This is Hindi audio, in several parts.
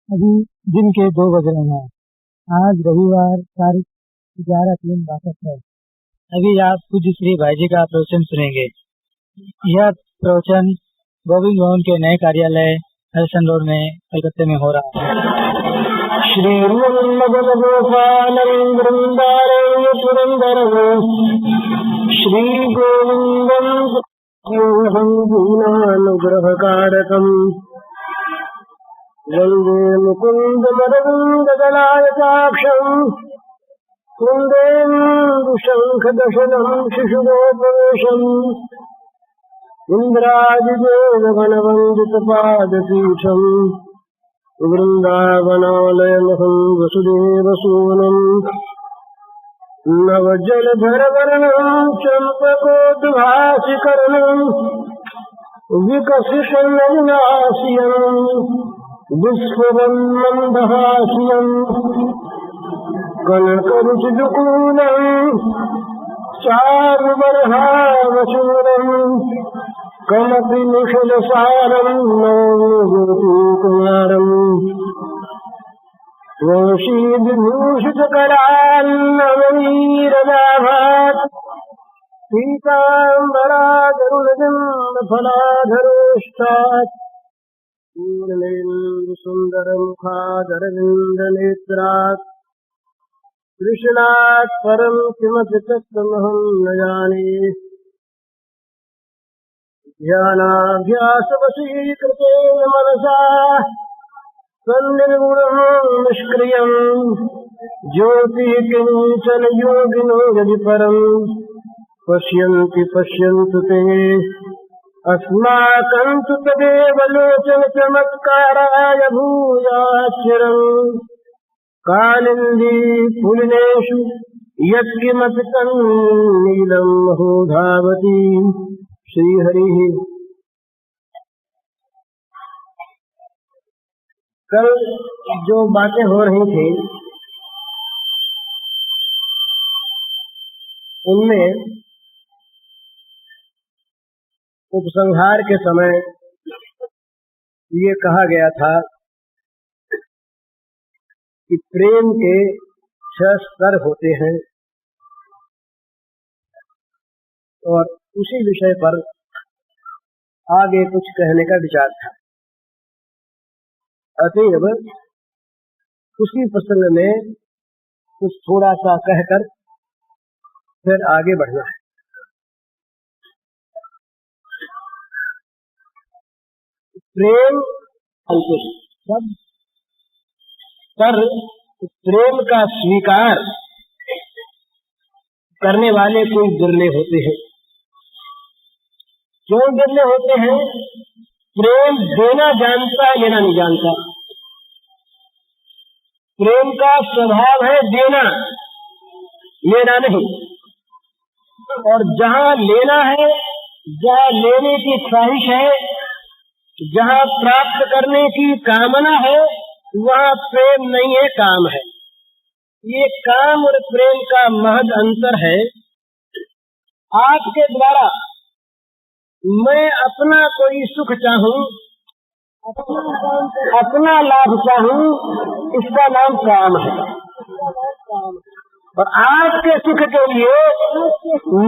अभी दिन के 2 बज रहे हैं। आज रविवार तारीख 11/3/62 है। अभी आप पूज्य श्री भाई जी का प्रवचन सुनेंगे। यह प्रवचन गोविंद भवन के नए कार्यालय हरिशन रोड में कलकत्ते में हो रहा है। श्री मदन गोपालं वृंदारण्य पुरंदरं श्री गोविंदं दीनानुग्रहकारकं वंदे मुकुन्दमरविन्ददलायताक्षं कुन्देन्दुशङ्खदशनं शिशुगोपवेशम् इन्द्रादिदेवगणवन्दितपादपीठम् वृन्दावनालयमहं वसुदेवसूनं नवजलधरवर्णं चम्पकोद्भासिकर्णं विकसितनलिनास्यं विस्फुरन्मन्दहास्यं कनकरुचिदुकूलं चारुबर्हावचूरं कमपि निखिलसारं नौमिगोपीकुमारं वंशीविभूषितकरान्नवनीरदाभात् पीताम्बरादरुणबिम्बफलाधरोष्ठात् पूर्णेन्दुसुन्दरमुखादरविन्दनेत्रात् कृष्णात् परं किमपि तत्त्वमहं न जाने। ध्यानाभ्यासवशीकृतेन मनसा सन्निर्गुणं निष्क्रियं ज्योतिः किञ्चन योगिनो यदि परं पश्यन्ति पश्यन्तु ते अस्माकं तु तदेव लोचनचमत्काराय भूयाच्चिरम् कालिन्दी पुलिनेषु यत्किमपि तन्नीलं महो धावति। श्रीहरि। कल जो बातें हो रही थी उनमें उपसंहार के समय ये कहा गया था कि प्रेम के 6 स्तर होते हैं और उसी विषय पर आगे कुछ कहने का विचार था। अतएव उसी प्रसंग में कुछ थोड़ा सा कहकर फिर आगे बढ़ना है। प्रेम सब पर प्रेम का स्वीकार करने वाले कोई बिरले होते हैं। क्यों बिरले होते हैं? प्रेम देना जानता है, लेना नहीं जानता। प्रेम का स्वभाव है देना, लेना नहीं। और जहाँ लेना है, जहाँ लेने की ख्वाहिश है, जहाँ प्राप्त करने की कामना है, वहाँ प्रेम नहीं है, काम है। ये काम और प्रेम का महद अंतर है। आपके द्वारा मैं अपना कोई सुख चाहूं, अपना लाभ चाहूं, इसका नाम काम है। और आपके सुख के लिए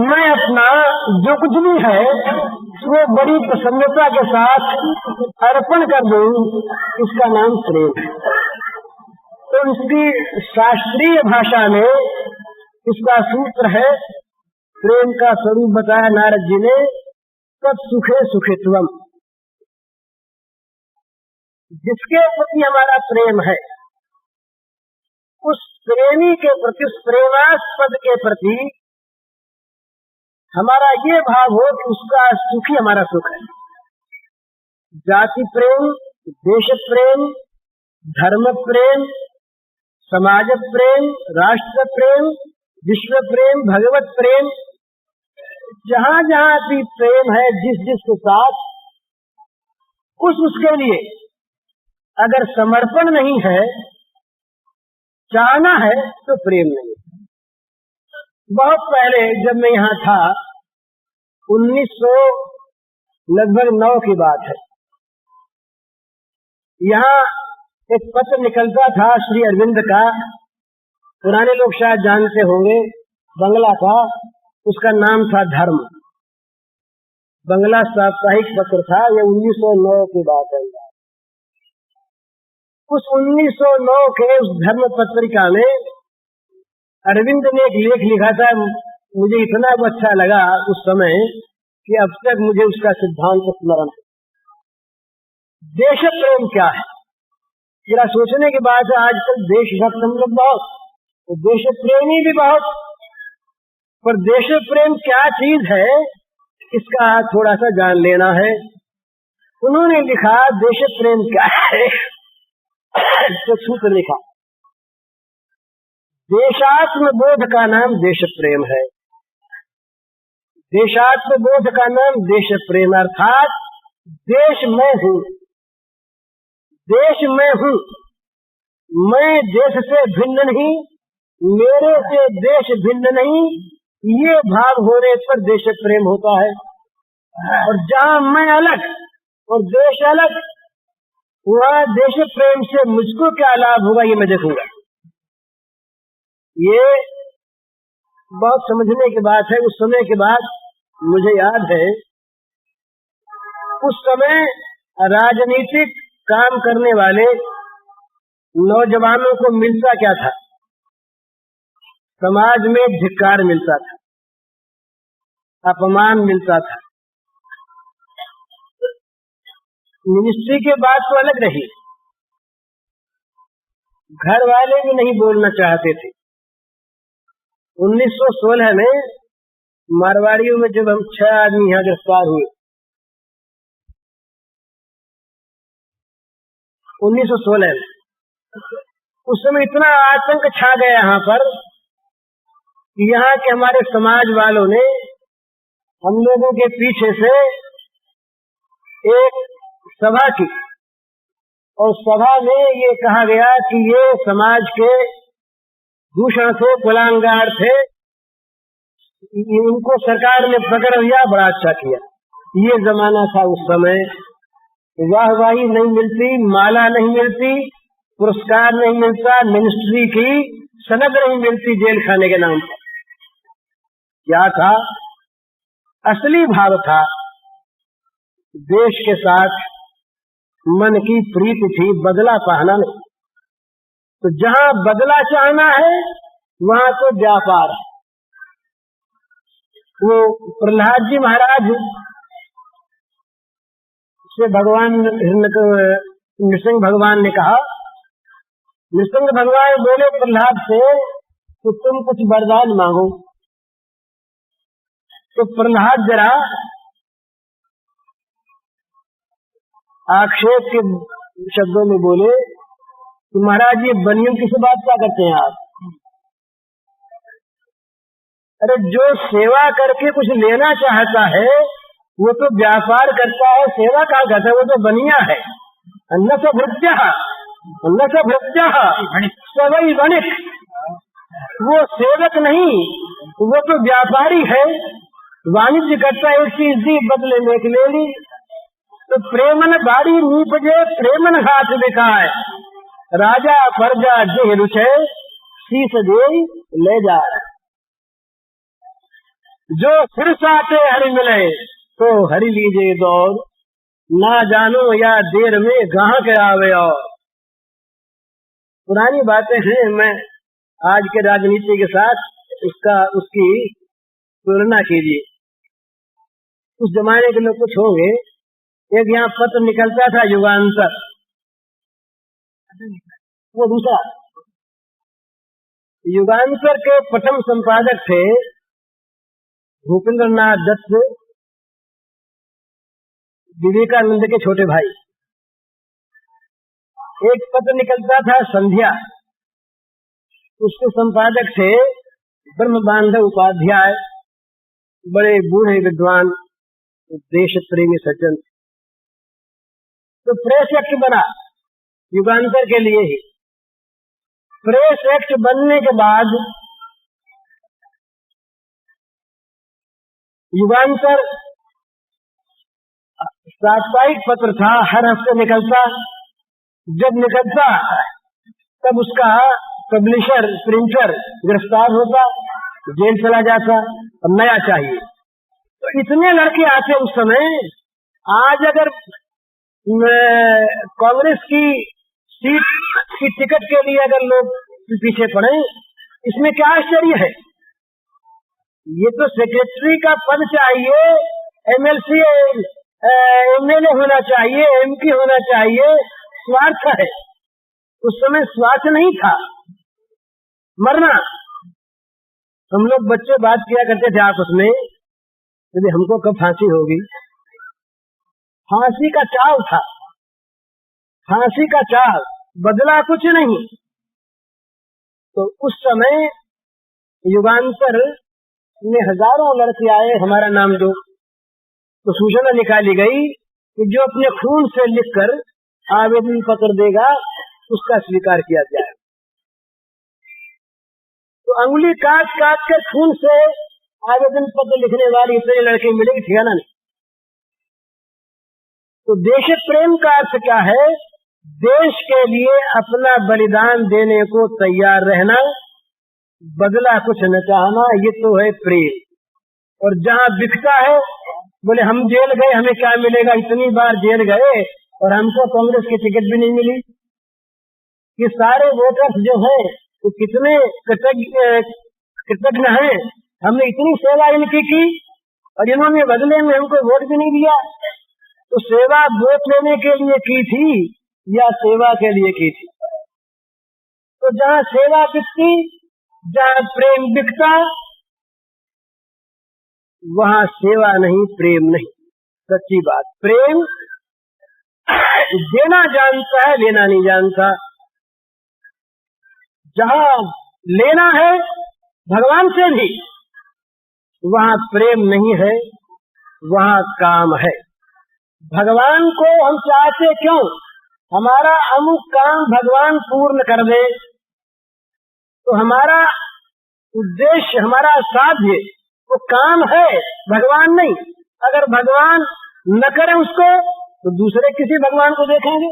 मैं अपना जो कुछ भी है वो बड़ी प्रसन्नता के साथ अर्पण कर दूं, इसका नाम प्रेम है। तो इसकी शास्त्रीय भाषा में इसका सूत्र है, प्रेम का स्वरूप बताया नारद जी ने, तत् सुखे सुखित्वम। जिसके प्रति हमारा प्रेम है उस प्रेमी के प्रति, उस प्रेमास्पद के प्रति हमारा ये भाव हो कि उसका सुख ही हमारा सुख है। जाति प्रेम, देश प्रेम, धर्म प्रेम, समाज प्रेम, राष्ट्र प्रेम, विश्व प्रेम, भगवत प्रेम, जहाँ जहाँ भी प्रेम है जिस जिसके साथ, उसके लिए अगर समर्पण नहीं है, चाहना है, तो प्रेम नहीं। बहुत पहले जब मैं यहाँ था, 1900 लगभग 9 की बात है, यहाँ एक पत्र निकलता था श्री अरविंद का, पुराने लोग शायद जानते होंगे, बंगला का, उसका नाम था धर्म। बंगला साप्ताहिक पत्र था, ये 1909 की बात है। उस 1909 के उस धर्म पत्रिका में अरविंद ने एक लेख लिखा था, मुझे इतना अच्छा लगा उस समय कि अब तक मुझे उसका सिद्धांत स्मरण है। देश प्रेम क्या है, जरा सोचने की बात है। आजकल देशभक्त हम लोग बहुत, तो देश प्रेमी भी बहुत, पर देश प्रेम क्या चीज है इसका थोड़ा सा जान लेना है। उन्होंने लिखा देश प्रेम क्या है, तो सूत्र लिखा, देशात्म बोध का नाम देश प्रेम है। देशात्म बोध का नाम देश प्रेम, अर्थात देश मैं हूँ, देश मैं हूँ, मैं देश से भिन्न नहीं, मेरे से देश भिन्न नहीं, ये भाव होने पर देश प्रेम होता है। और जहाँ मैं अलग और देश अलग, वहाँ देश प्रेम से मुझको क्या लाभ होगा ये मैं देखूंगा। ये बहुत समझने की बात है। उस समय के बाद मुझे याद है, उस समय राजनीतिक काम करने वाले नौजवानों को मिलता क्या था, समाज में धिक्कार मिलता था, अपमान मिलता था। मिनिस्ट्री की बात तो अलग रही, घर वाले भी नहीं बोलना चाहते थे। 1916 में मारवाड़ियों में जब हम 6 आदमी यहाँ गिरफ्तार हुए, 1916 में, उस समय इतना आतंक छा गया यहाँ पर कि यहाँ के हमारे समाज वालों ने हम लोगों के पीछे से एक सभा की, और सभा में ये कहा गया कि ये समाज के दूषण थे, कुलांगार थे, उनको सरकार ने पकड़ लिया, बड़ा अच्छा किया। ये जमाना था उस समय, वाहवाही नहीं मिलती, माला नहीं मिलती, पुरस्कार नहीं मिलता, मिनिस्ट्री की सनद नहीं मिलती जेल खाने के नाम पर। क्या था? असली भाव था, देश के साथ मन की प्रीति थी, बदला पाना नहीं। तो जहाँ बदला चाहना है वहाँ तो व्यापार है। वो प्रहलाद जी महाराज से भगवान नृसिंह भगवान ने कहा, नृसिंह भगवान बोले प्रहलाद से कि तुम कुछ वरदान मांगो। तो प्रहलाद जरा आक्षेप के शब्दों में बोले कि महाराज ये बनियों किस बात क्या करते हैं आप? अरे जो सेवा करके कुछ लेना चाहता है वो तो व्यापार करता है, सेवा कहाँ करता है? वो तो बनिया है। न स भृत्य सवई वणिक, वो सेवक नहीं, वो तो व्यापारी है, वाणिज्य करता है। एक चीज दी बदले में एक ले ली। तो प्रेमन बाड़ी नीपजे प्रेमन हाथ दिखाए, राजा प्रजा देह रुचे शीस दे ले जा। जो फिर साथे हरि मिले तो हरि लीजे दौर, ना जानो या देर में गाहक आवे। और पुरानी बातें हैं, मैं आज के राजनीति के साथ उसकी तुलना कीजिए। उस जमाने के लोग कुछ होंगे, एक यहाँ पत्र निकलता था युगांतर, वो दूसरा। युगांतर के प्रथम संपादक थे भूपेंद्र नाथ दत्त, विवेकानंद के छोटे भाई। एक पत्र निकलता था संध्या, उसके संपादक थे ब्रह्म बांधव उपाध्याय, बड़े बूढ़े विद्वान, देश प्रेमी सज्जन। तो प्रेस एक्ट बना युगांतर के लिए ही। प्रेस एक्ट बनने के बाद युगांतर साप्ताहिक पत्र था, हर हफ्ते निकलता, जब निकलता तब उसका पब्लिशर प्रिंटर गिरफ्तार होता, जेल चला जाता, अब नया चाहिए। तो इतने लड़के आते उस समय। आज अगर कांग्रेस की सीट की टिकट के लिए अगर लोग पीछे पड़े, इसमें क्या आश्चर्य है? ये तो सेक्रेटरी का पद चाहिए, एमएलसी एमएलए होना चाहिए, एमपी होना चाहिए, स्वार्थ है। उस समय स्वार्थ नहीं था, मरना। हम लोग बच्चे बात किया करते थे आपस में, यदि हमको कब फांसी होगी। फांसी का चाव था, फांसी का चाव, बदला कुछ नहीं। तो उस समय युगांतर में हजारों लड़के आए, हमारा नाम दो, तो सूचना निकाली गई कि जो अपने खून से लिखकर आवेदन पत्र देगा उसका स्वीकार किया जाए। तो अंगुली काट काट कर खून से आवेदन पत्र लिखने वाले इतने लड़के मिलेंगे, ठिकाना नहीं। तो देश प्रेम का अर्थ क्या है? देश के लिए अपना बलिदान देने को तैयार रहना, बदला कुछ न चाहना, ये तो है प्रेम। और जहाँ बिकता है, बोले हम जेल गए, हमें क्या मिलेगा, इतनी बार जेल गए और हमको कांग्रेस की टिकट भी नहीं मिली। ये सारे वोटर्स जो हैं तो कितने कृतज्ञ हैं, हमने इतनी सेवा इनकी की और इन्होंने बदले में हमको वोट भी नहीं दिया। तो सेवा वोट लेने के लिए की थी या सेवा के लिए की थी? तो जहाँ सेवा बिकती, जहाँ प्रेम बिकता, वहाँ सेवा नहीं, प्रेम नहीं। सच्ची बात, प्रेम देना जानता है, लेना नहीं जानता। जहाँ लेना है भगवान से भी, वहाँ प्रेम नहीं है, वहाँ काम है। भगवान को हम चाहते क्यों? हमारा अमुक काम भगवान पूर्ण कर दे, तो हमारा उद्देश्य, हमारा साध्य वो काम है, भगवान नहीं। अगर भगवान न करे उसको, तो दूसरे किसी भगवान को देखेंगे।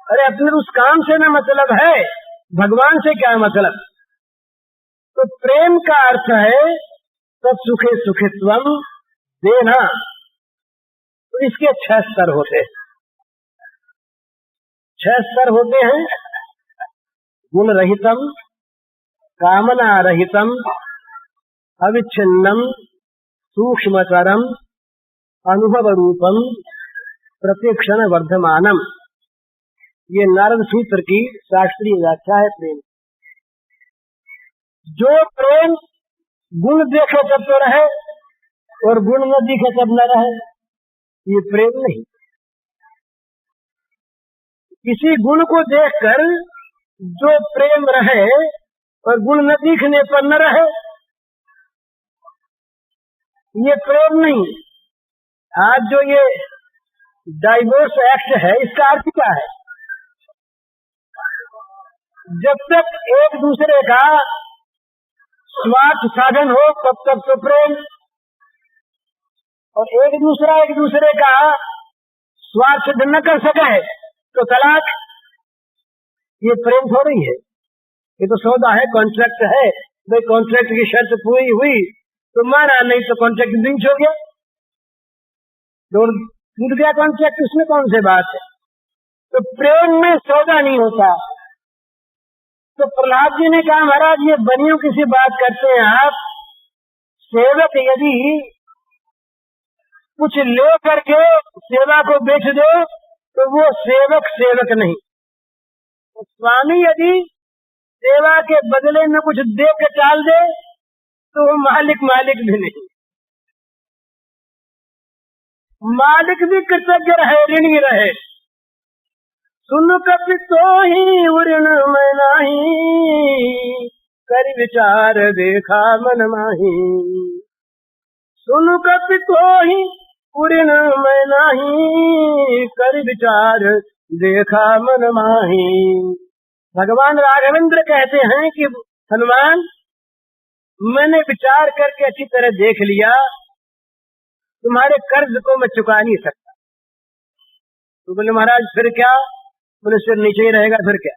अरे अपने उस काम से ना मतलब है, भगवान से क्या मतलब? तो प्रेम का अर्थ है तत् सुखे सुखित्वम देना। तो इसके 6 स्तर होते हैं, 6 स्तर होते हैं। गुण रहितम, कामना रहितम, अविच्छिन्नम, सूक्ष्मतरम, अनुभव रूपम, प्रतिक्षण वर्धमानम। ये नारद सूत्र की शास्त्रीय व्याख्या है प्रेम। जो प्रेम गुण देखे तब तो रहे और गुण न दिखे तब न रहे, ये प्रेम नहीं। किसी गुण को देखकर जो प्रेम रहे और गुण न दिखने पर न रहे, ये प्रेम नहीं। आज जो ये डाइवोर्स एक्ट है, इसका अर्थ क्या है? जब तक एक दूसरे का स्वार्थ साधन हो तब तक तो प्रेम, और एक दूसरे का स्वार्थ सिद्ध न कर सके तो तलाक। ये प्रेम थोड़ी है, ये तो सौदा है, कॉन्ट्रैक्ट है। भाई कॉन्ट्रैक्ट की शर्त पूरी हुई तो माना, नहीं तो कॉन्ट्रैक्ट ब्रीच हो गया, टूट गया कॉन्ट्रैक्ट, इसमें कौन सी बात है? तो प्रेम में सौदा नहीं होता। तो प्रहलाद जी ने कहा महाराज ये बनियों की सी बात करते हैं आप, सेवक यदि कुछ ले करके सेवा को बेच दो तो वो सेवक नहीं। तो स्वामी यदि सेवा के बदले में कुछ दे के टाल दे तो वो मालिक भी नहीं। मालिक भी कृतज्ञ रहे, ऋणी रहे। सुन कपि तो ही ऋण में नाही, कर विचार देखा मन माही। सुन कपि तो ही ऋण में नाही, कर विचार देखा मन माही। भगवान राघवेंद्र कहते हैं कि हनुमान, मैंने विचार करके अच्छी तरह देख लिया, तुम्हारे कर्ज को मैं चुका नहीं सकता। तो बोले महाराज फिर क्या? बोले सिर नीचे ही रहेगा फिर क्या।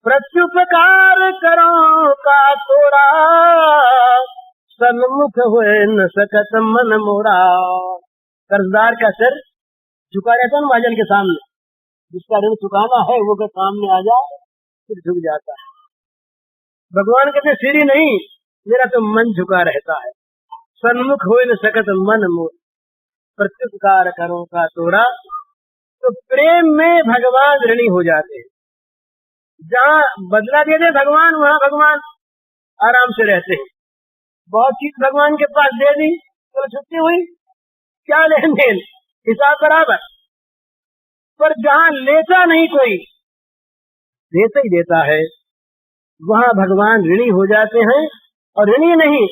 प्रत्युपकार करो का तोड़ा, सन्मुख हुए न सकत मन मोरा। कर्जदार का सिर झुका रहता है महाजन के सामने, जिसका ऋण चुकाना है वो के सामने आ जाए फिर झुक जाता है। भगवान कहते सिर ही नहीं, मेरा तो मन झुका रहता है। सन्मुख हुए न सकत मन मोर, प्रत्युपकार करो का तोड़ा। तो प्रेम में भगवान ऋणी हो जाते हैं। जहाँ बदला दे दे भगवान, वहाँ भगवान आराम से रहते हैं। बहुत चीज भगवान के पास दे दी तो छुट्टी हुई, क्या लेन देन, हिसाब बराबर। पर जहाँ लेता नहीं कोई, देता ही देता है, वहाँ भगवान ऋणी हो जाते हैं। और ऋणी नहीं,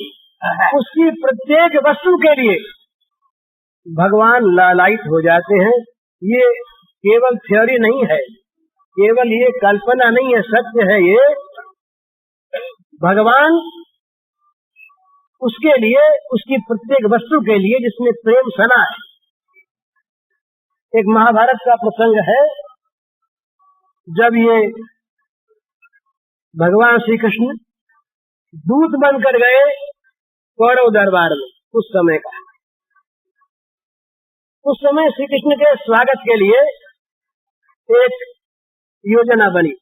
उसकी प्रत्येक वस्तु के लिए भगवान लालायित हो जाते हैं। ये केवल थ्योरी नहीं है, केवल ये कल्पना नहीं है, सत्य है ये। भगवान उसके लिए, उसकी प्रत्येक वस्तु के लिए जिसने प्रेम सना है। एक महाभारत का प्रसंग है, जब ये भगवान श्री कृष्ण दूत बनकर गए कौरव दरबार में, उस समय का। उस समय श्री कृष्ण के स्वागत के लिए एक योजना बनी।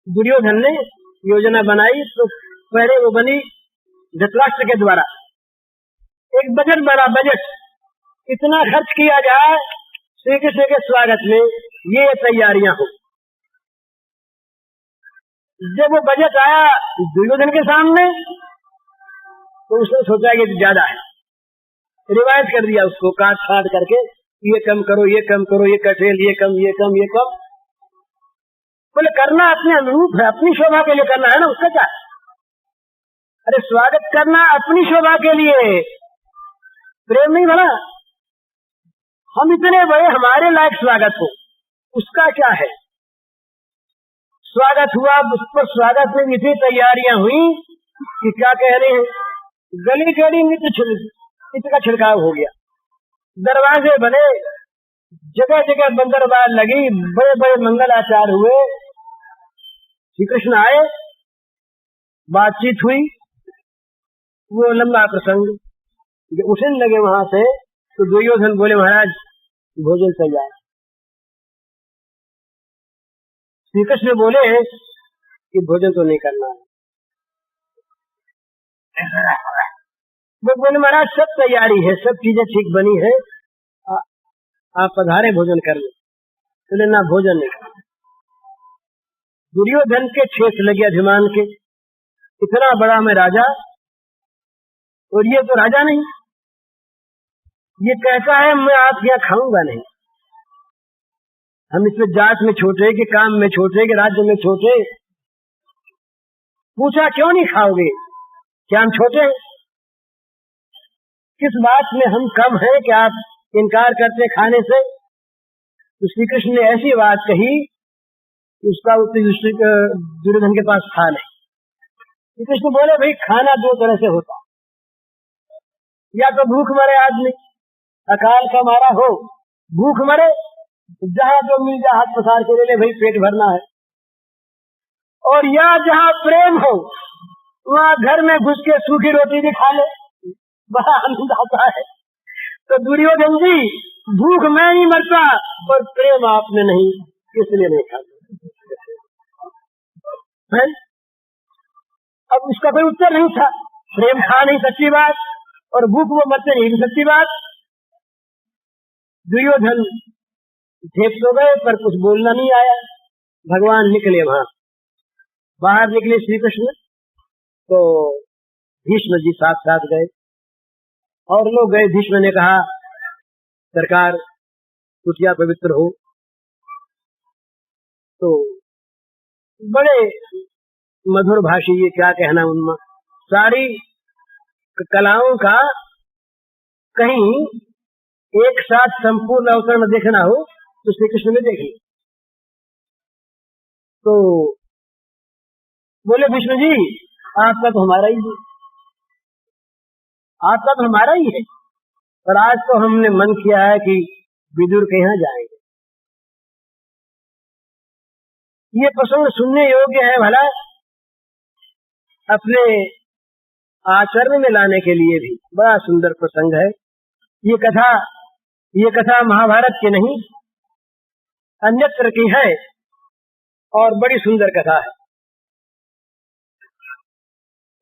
दुर्योधन ने योजना बनाई, तो पहले वो बनी धृतराष्ट्र के द्वारा। एक बजट बना, बजट इतना खर्च किया जाए श्री कृष्ण के स्वागत में, ये तैयारियां हो। जब वो बजट आया दुर्योधन के सामने, तो उसने सोचा कि ज्यादा है, रिवायत कर दिया उसको काट छाट करके, ये कम करो, ये कम करो, ये कठेल, ये कम, ये कम, ये कम। बोले करना अपने अनुरूप है, अपनी शोभा के लिए करना है ना, उसका क्या। अरे स्वागत करना अपनी शोभा के लिए, प्रेम नहीं भला। हम इतने बड़े, हमारे लायक स्वागत हो, उसका क्या है। स्वागत हुआ, उस पर स्वागत में इतनी तैयारियां हुई कि क्या कह रहे हैं, गली गली मित्र का छिड़काव हो गया। दरवाजे बने, जगह जगह बंदरबार लगी, बड़े बड़े मंगलाचार हुए। श्री कृष्ण आए, बातचीत हुई, वो लंबा प्रसंग। जब उठने लगे वहां से, तो दुर्योधन बोले महाराज भोजन तैयार। श्री कृष्ण बोले कि भोजन तो नहीं करना है। वो बोले महाराज सब तैयारी है, सब चीजें ठीक बनी है, आप पधारे भोजन कर ले। बोले ना, भोजन नहीं करना। दुर्योधन के ठेस लगे अभिमान के, इतना बड़ा मैं राजा, और ये तो राजा नहीं, ये कहता है मैं आपके यहाँ खाऊंगा नहीं। हम इसमें जात में छोटे, कि काम में छोटे, कि राज्य में छोटे। पूछा क्यों नहीं खाओगे, क्या हम छोटे हैं? किस बात में हम कम हैं कि आप इनकार करते खाने से? तो श्री कृष्ण ने ऐसी बात कही कि उसका उत्तर दुर्योधन के पास था नहीं। श्री कृष्ण बोले भाई खाना दो तरह से होता, या तो भूख मरे आदमी, अकाल का मारा हो, भूख मरे, जहाँ जो मिल जाए हाथ पसार के ले ले, भाई पेट भरना है। और या जहाँ प्रेम हो, वहाँ घर में घुस के सूखी रोटी भी खा ले, बड़ा आनंद आता है। तो दुर्योधन जी, भूख मैं नहीं मरता, पर प्रेम आपने नहीं, इसलिए नहीं खाता। अब उसका कोई उत्तर नहीं था। प्रेम खा नहीं सच्ची बात, और भूख वो मरते नहीं भी सच्ची बात। दुर्योधन झेप तो गए, पर कुछ बोलना नहीं आया। भगवान निकले, वहां बाहर निकले श्री कृष्ण, तो भीष्म जी साथ साथ गए, और लोग गए। भीष्म ने कहा सरकार कुटिया पवित्र हो। तो बड़े मधुर भाषी, ये क्या कहना, उनमें सारी कलाओं का कहीं एक साथ संपूर्ण अवतरण देखना हो तो श्री कृष्ण में देखिए। तो बोले विष्णु जी आपका तो हमारा ही है, आपका तो हमारा ही है, पर आज तो हमने मन किया है कि विदुर के यहाँ जाएंगे। ये प्रसंग सुनने योग्य है, भला अपने आचरण में लाने के लिए भी बड़ा सुंदर प्रसंग है। ये कथा महाभारत की नहीं, अन्यत्र की है और बड़ी सुंदर कथा है।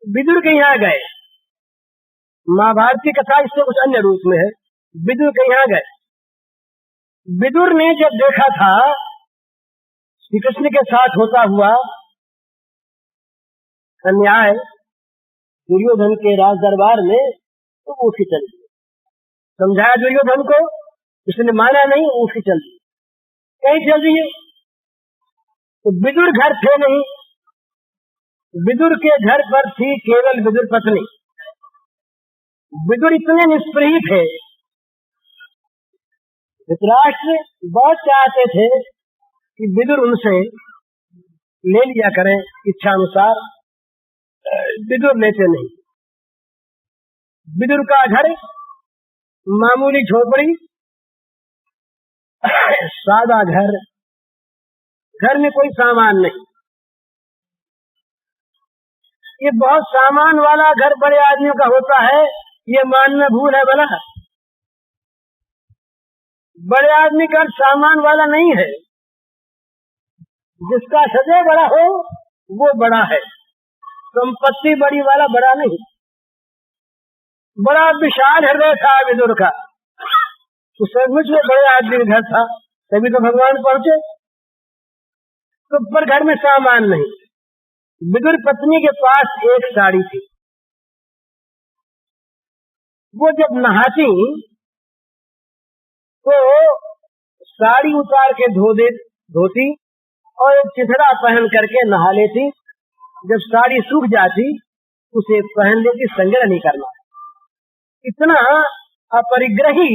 विदुर के यहाँ गए, महाभारत की कथा इससे कुछ अन्य रूप में है। विदुर के यहाँ गए। विदुर ने जब देखा था श्री कृष्ण के साथ होता हुआ अन्याय दुर्योधन के राज दरबार में, तो उठ के चल दिए। समझाया दुर्योधन को, उसने माना नहीं, उठ के चल दिए। कहीं चल दिए तो विदुर घर थे नहीं। विदुर के घर पर थी केवल विदुर पत्नी। विदुर इतने निष्प्रिय थे, धृतराष्ट्र बहुत चाहते थे कि विदुर उनसे ले लिया करें इच्छा अनुसार, विदुर लेते नहीं। विदुर का घर मामूली झोपड़ी, सादा घर, घर में कोई सामान नहीं। ये बहुत सामान वाला घर बड़े आदमियों का होता है, ये मानना भूल है। भला बड़े आदमी का सामान वाला नहीं है। जिसका हृदय बड़ा हो वो बड़ा है, संपत्ति बड़ी वाला बड़ा नहीं। बड़ा विशाल हृदय था विदुर का, तो सचमुच में बड़े आदमी का घर था, तभी तो भगवान पहुंचे। तो पर घर में सामान नहीं। विदुर पत्नी के पास एक साड़ी थी। वो जब नहाती तो साड़ी उतार के धोती और एक चिथड़ा पहन करके नहा लेती। जब साड़ी सूख जाती उसे पहन लेती, संग्रह नहीं करना। इतना अपरिग्रही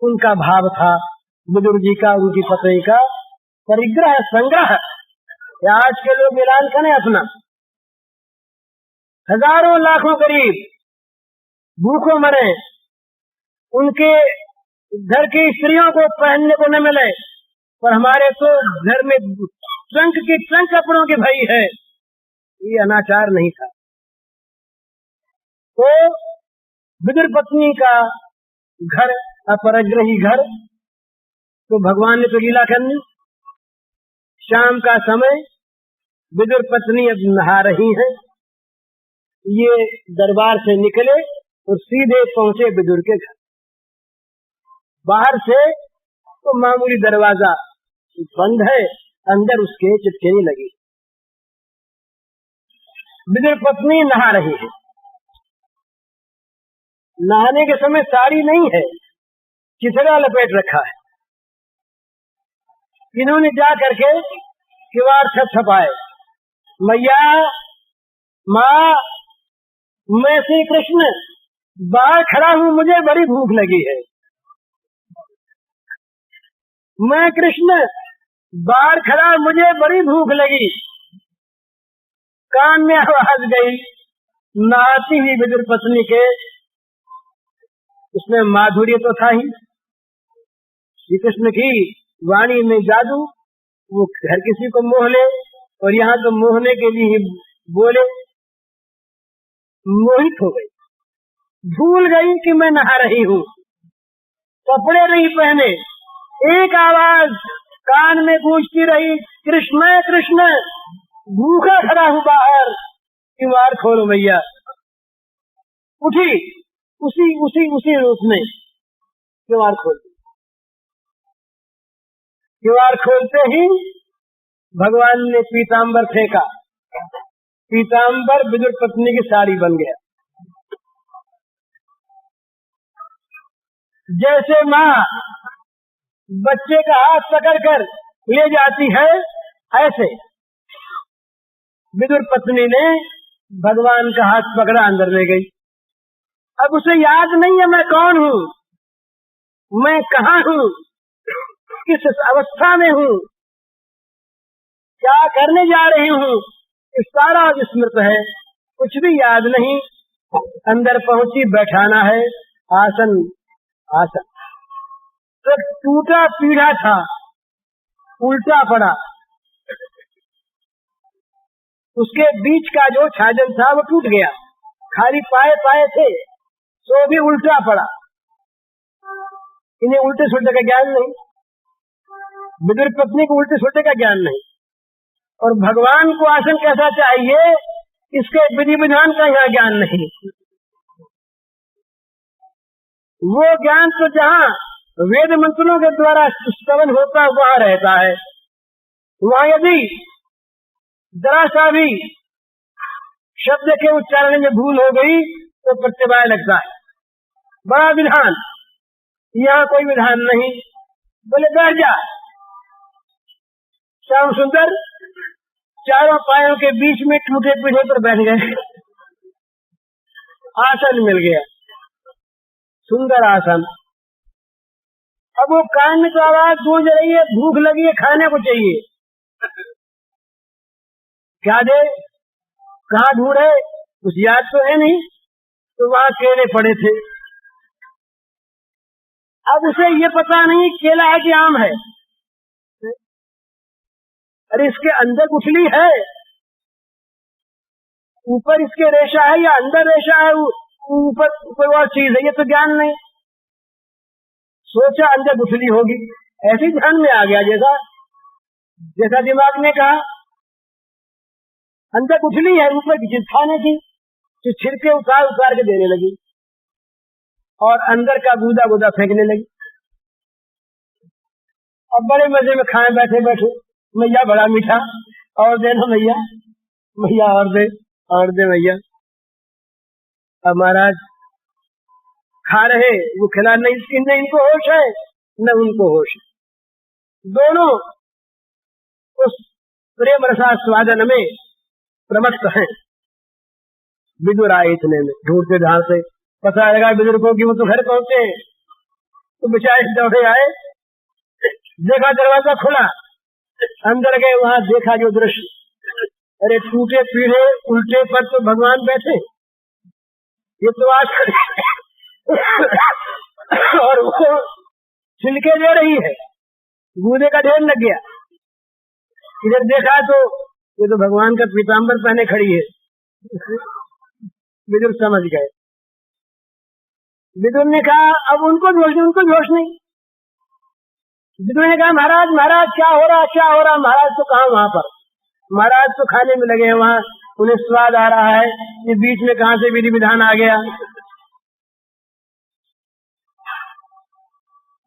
उनका भाव था विदुर जी का, उनकी पत्नी का। परिग्रह संग्रह, आज के लोग ऐलान करें अपना, हजारों लाखों करीब भूखों मरे, उनके घर की स्त्रियों को पहनने को न मिले, पर हमारे तो घर में ट्रंक की ट्रंक कपड़ों की भई है। ये अनाचार नहीं था। तो विदुर पत्नी का घर अपरिग्रही घर, तो भगवान ने तो लीला करनी। शाम का समय विदुर पत्नी अब नहा रही है। ये दरबार से निकले और सीधे पहुंचे विदुर के घर। बाहर से तो मामूली दरवाजा बंद है, अंदर उसके चिटकिनी लगी। विदुर पत्नी नहा रही है। नहाने के समय साड़ी नहीं है, चिथड़ा लपेट रखा है। इन्होंने जा करके किवाड़ छपाए, मैया माँ, मैं श्री कृष्ण बाहर खड़ा हूँ, मुझे बड़ी भूख लगी है। मैं कृष्ण बाहर खड़ा, मुझे बड़ी भूख लगी। कान में आवाज गई नहाती हुई विदुर पत्नी के। उसमें माधुर्य तो था ही, श्री कृष्ण की वाणी में जादू, वो हर किसी को मोह ले, और यहाँ तो मोहने के लिए ही बोले। मोहित हो गई, भूल गई कि मैं नहा रही हूँ, कपड़े नहीं पहने। एक आवाज कान में गूंजती रही, कृष्ण कृष्ण, भूखा खड़ा हूँ बाहर, किवाड़ खोलो भैया। उठी उसी उसी उसी रूप में किवाड़ खोल। किवाड़ खोलते ही भगवान ने पीताम्बर फेंका। पीताम्बर विदुर पत्नी की साड़ी बन गया। जैसे माँ बच्चे का हाथ पकड़कर ले जाती है, ऐसे विदुर पत्नी ने भगवान का हाथ पकड़ा, अंदर ले गई। अब उसे याद नहीं है मैं कौन हूँ, मैं कहाँ हूँ, किस अवस्था में हूँ, क्या करने जा रही हूँ, इस सारा विस्मृत है, कुछ भी याद नहीं। अंदर पहुंची, बैठाना है, आसन आसन तो एक टूटा पीढ़ा था, उल्टा पड़ा, उसके बीच का जो छाजन था वो टूट गया, खाली पाए पाए थे तो भी उल्टा पड़ा। इन्हें उल्टे सुलटे का ज्ञान नहीं, विदुर पत्नी को उल्टे सुलटे का ज्ञान नहीं, और भगवान को आसन कैसा चाहिए इसके विधि विधान का यहाँ ज्ञान नहीं। वो ज्ञान तो जहाँ वेद मंत्रों के द्वारा स्तवन होता है वहाँ रहता है। वहाँ यदि जरा सा भी शब्द के उच्चारण में भूल हो गई तो प्रत्यवाय लगता है, बड़ा विधान। यहाँ कोई विधान नहीं। बोले बैठ जा। श्याम सुंदर चारों पायों के बीच में टूटे पीढ़े पर बैठ गए, आसन मिल गया, सुंदर आसन। अब वो कान में तो आवाज गूंज रही है, भूख लगी है, खाने को चाहिए, क्या दे, कहाँ ढूंढे, कुछ याद तो है नहीं। तो वहां केले पड़े थे। अब उसे ये पता नहीं केला है कि आम है। अरे इसके अंदर गुठली है, ऊपर इसके रेशा है या अंदर रेशा है, ऊपर कोई और चीज है, ये तो ज्ञान नहीं। सोचा अंदर गुठली होगी, ऐसी ध्यान में आ गया जैसा दिमाग ने कहा। अंदर गुठली है, ऊपर की चीज खाने की, तो छिड़के उतार के देने लगी और अंदर का गूदा गूदा फेंकने लगी। अब बड़े मजे में खाए बैठे बैठे, मैया बड़ा मीठा, और दे ना मैया, मैया और दे मैया। अब महाराज खा रहे, वो खिला नहीं, न इनको होश है न उनको होश है। दोनों उस प्रेम रसास्वादन में प्रमत्त हैं। विदुर आए इतने में, ढूंढते ढांढते पता लगा विदुर को कि वो तो घर पहुंचे। तो बेचारे दौड़े आए, देखा दरवाजा खुला, अंदर गए, वहां देखा जो दृश्य, अरे टूटे पीढ़े उल्टे पर तो भगवान बैठे, ये तो आज और वो छिलके दे रही है, गूदे का ढेर लग गया। इधर देखा तो ये तो भगवान का पीताम्बर पहने खड़ी है। विदुर समझ गए। विदुर ने कहा अब उनको जोश नहीं। विदुर ने कहा महाराज महाराज क्या हो रहा। महाराज तो कहाँ वहां पर, महाराज तो खाने में लगे हैं, वहां उन्हें स्वाद आ रहा है, ये बीच में कहां से विधि विधान आ गया।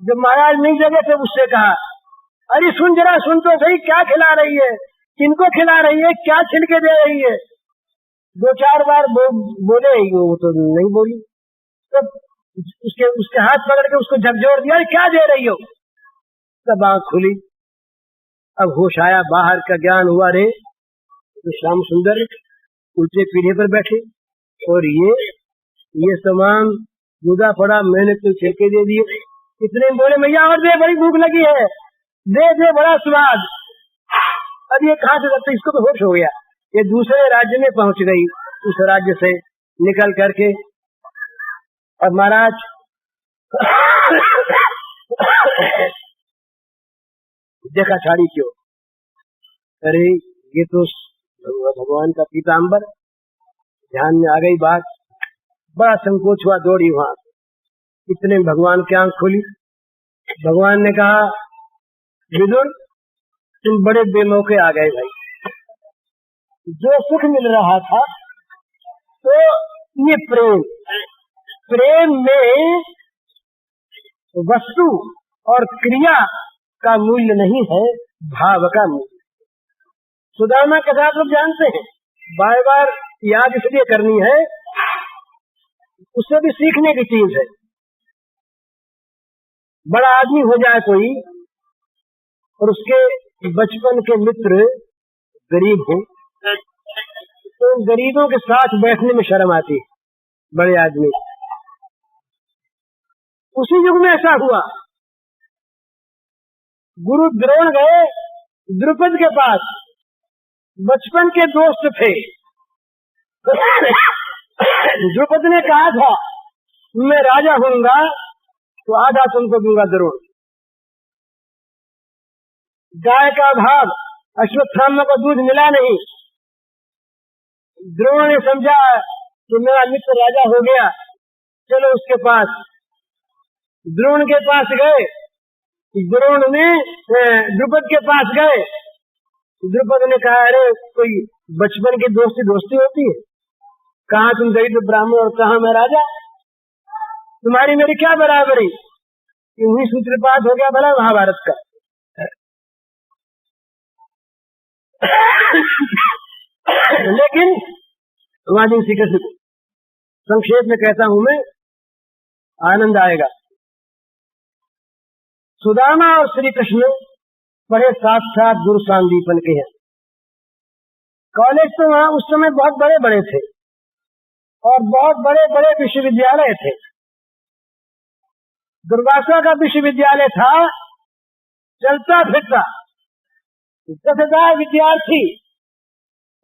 जब महाराज नहीं जगे थे उससे कहा अरे सुन जरा, सुन तो सही, क्या खिला रही है, किनको खिला रही है, क्या छिलके दे रही है। 2-4 बार बोले, वो तो नहीं बोली। तो उसके हाथ पकड़ के उसको झकझोर दिया, क्या दे रही हो। तब आंख खुली, अब होश आया, बाहर का ज्ञान हुआ। रे तो श्याम सुंदर उल्टे पीढ़े पर बैठे और ये सामान जुदा पड़ा, मैंने तो छिलके दे दिए। इतने बोले मैया और दे, बड़ी भूख लगी है, दे बड़ा स्वाद। अब ये कहां से सकते, इसको तो होश हो गया, ये दूसरे राज्य में पहुंच गई, उस राज्य से निकल करके। अब महाराज देखा साड़ी क्यों, अरे ये तो भगवान का पीताम्बर। ध्यान में आ गई बात, बड़ा संकोच हुआ, दौड़ी वहां। इतने भगवान की आंख खुली। भगवान ने कहा विदुर तुम बड़े बेमौके आ गए भाई, जो सुख मिल रहा था तो ये प्रेम में वस्तु और क्रिया का मूल्य नहीं है, भाव का मूल्य। सुदामा कथा लोग जानते हैं, बार बार याद इसलिए करनी है, उससे भी सीखने की चीज है। बड़ा आदमी हो जाए कोई और उसके बचपन के मित्र गरीब हो, तो गरीबों के साथ बैठने में शर्म आती है, बड़े आदमी। उसी युग में ऐसा हुआ, गुरु द्रोण गए द्रुपद के पास, बचपन के दोस्त थे। द्रुपद ने कहा था मैं राजा होऊंगा तो आधा तुमको दूंगा द्रोण, गाय का अभाव, अश्वत्थामा को दूध मिला नहीं। द्रोण ने समझा कि मेरा मित्र राजा हो गया, चलो उसके पास। द्रोण के पास गए, द्रोण ने द्रुपद के पास गए। द्रुपद ने कहा, अरे कोई बचपन की दोस्ती होती है, कहाँ तुम दरिद्र ब्राह्मण और कहाँ मैं राजा, तुम्हारी मेरी क्या बराबरी। यूं सूत्रपात हो गया भला महाभारत का। लेकिन वहां श्री कृष्ण संक्षेप में कहता हूं मैं, आनंद आएगा। सुदामा और श्री कृष्ण बड़े साक्षात गुरु सांदीपन के हैं। कॉलेज तो वहां उस समय बहुत बड़े बड़े थे और बहुत बड़े बड़े विश्वविद्यालय थे। दुर्वासा का विश्वविद्यालय था, चलता फिरता 10,000 विद्यार्थी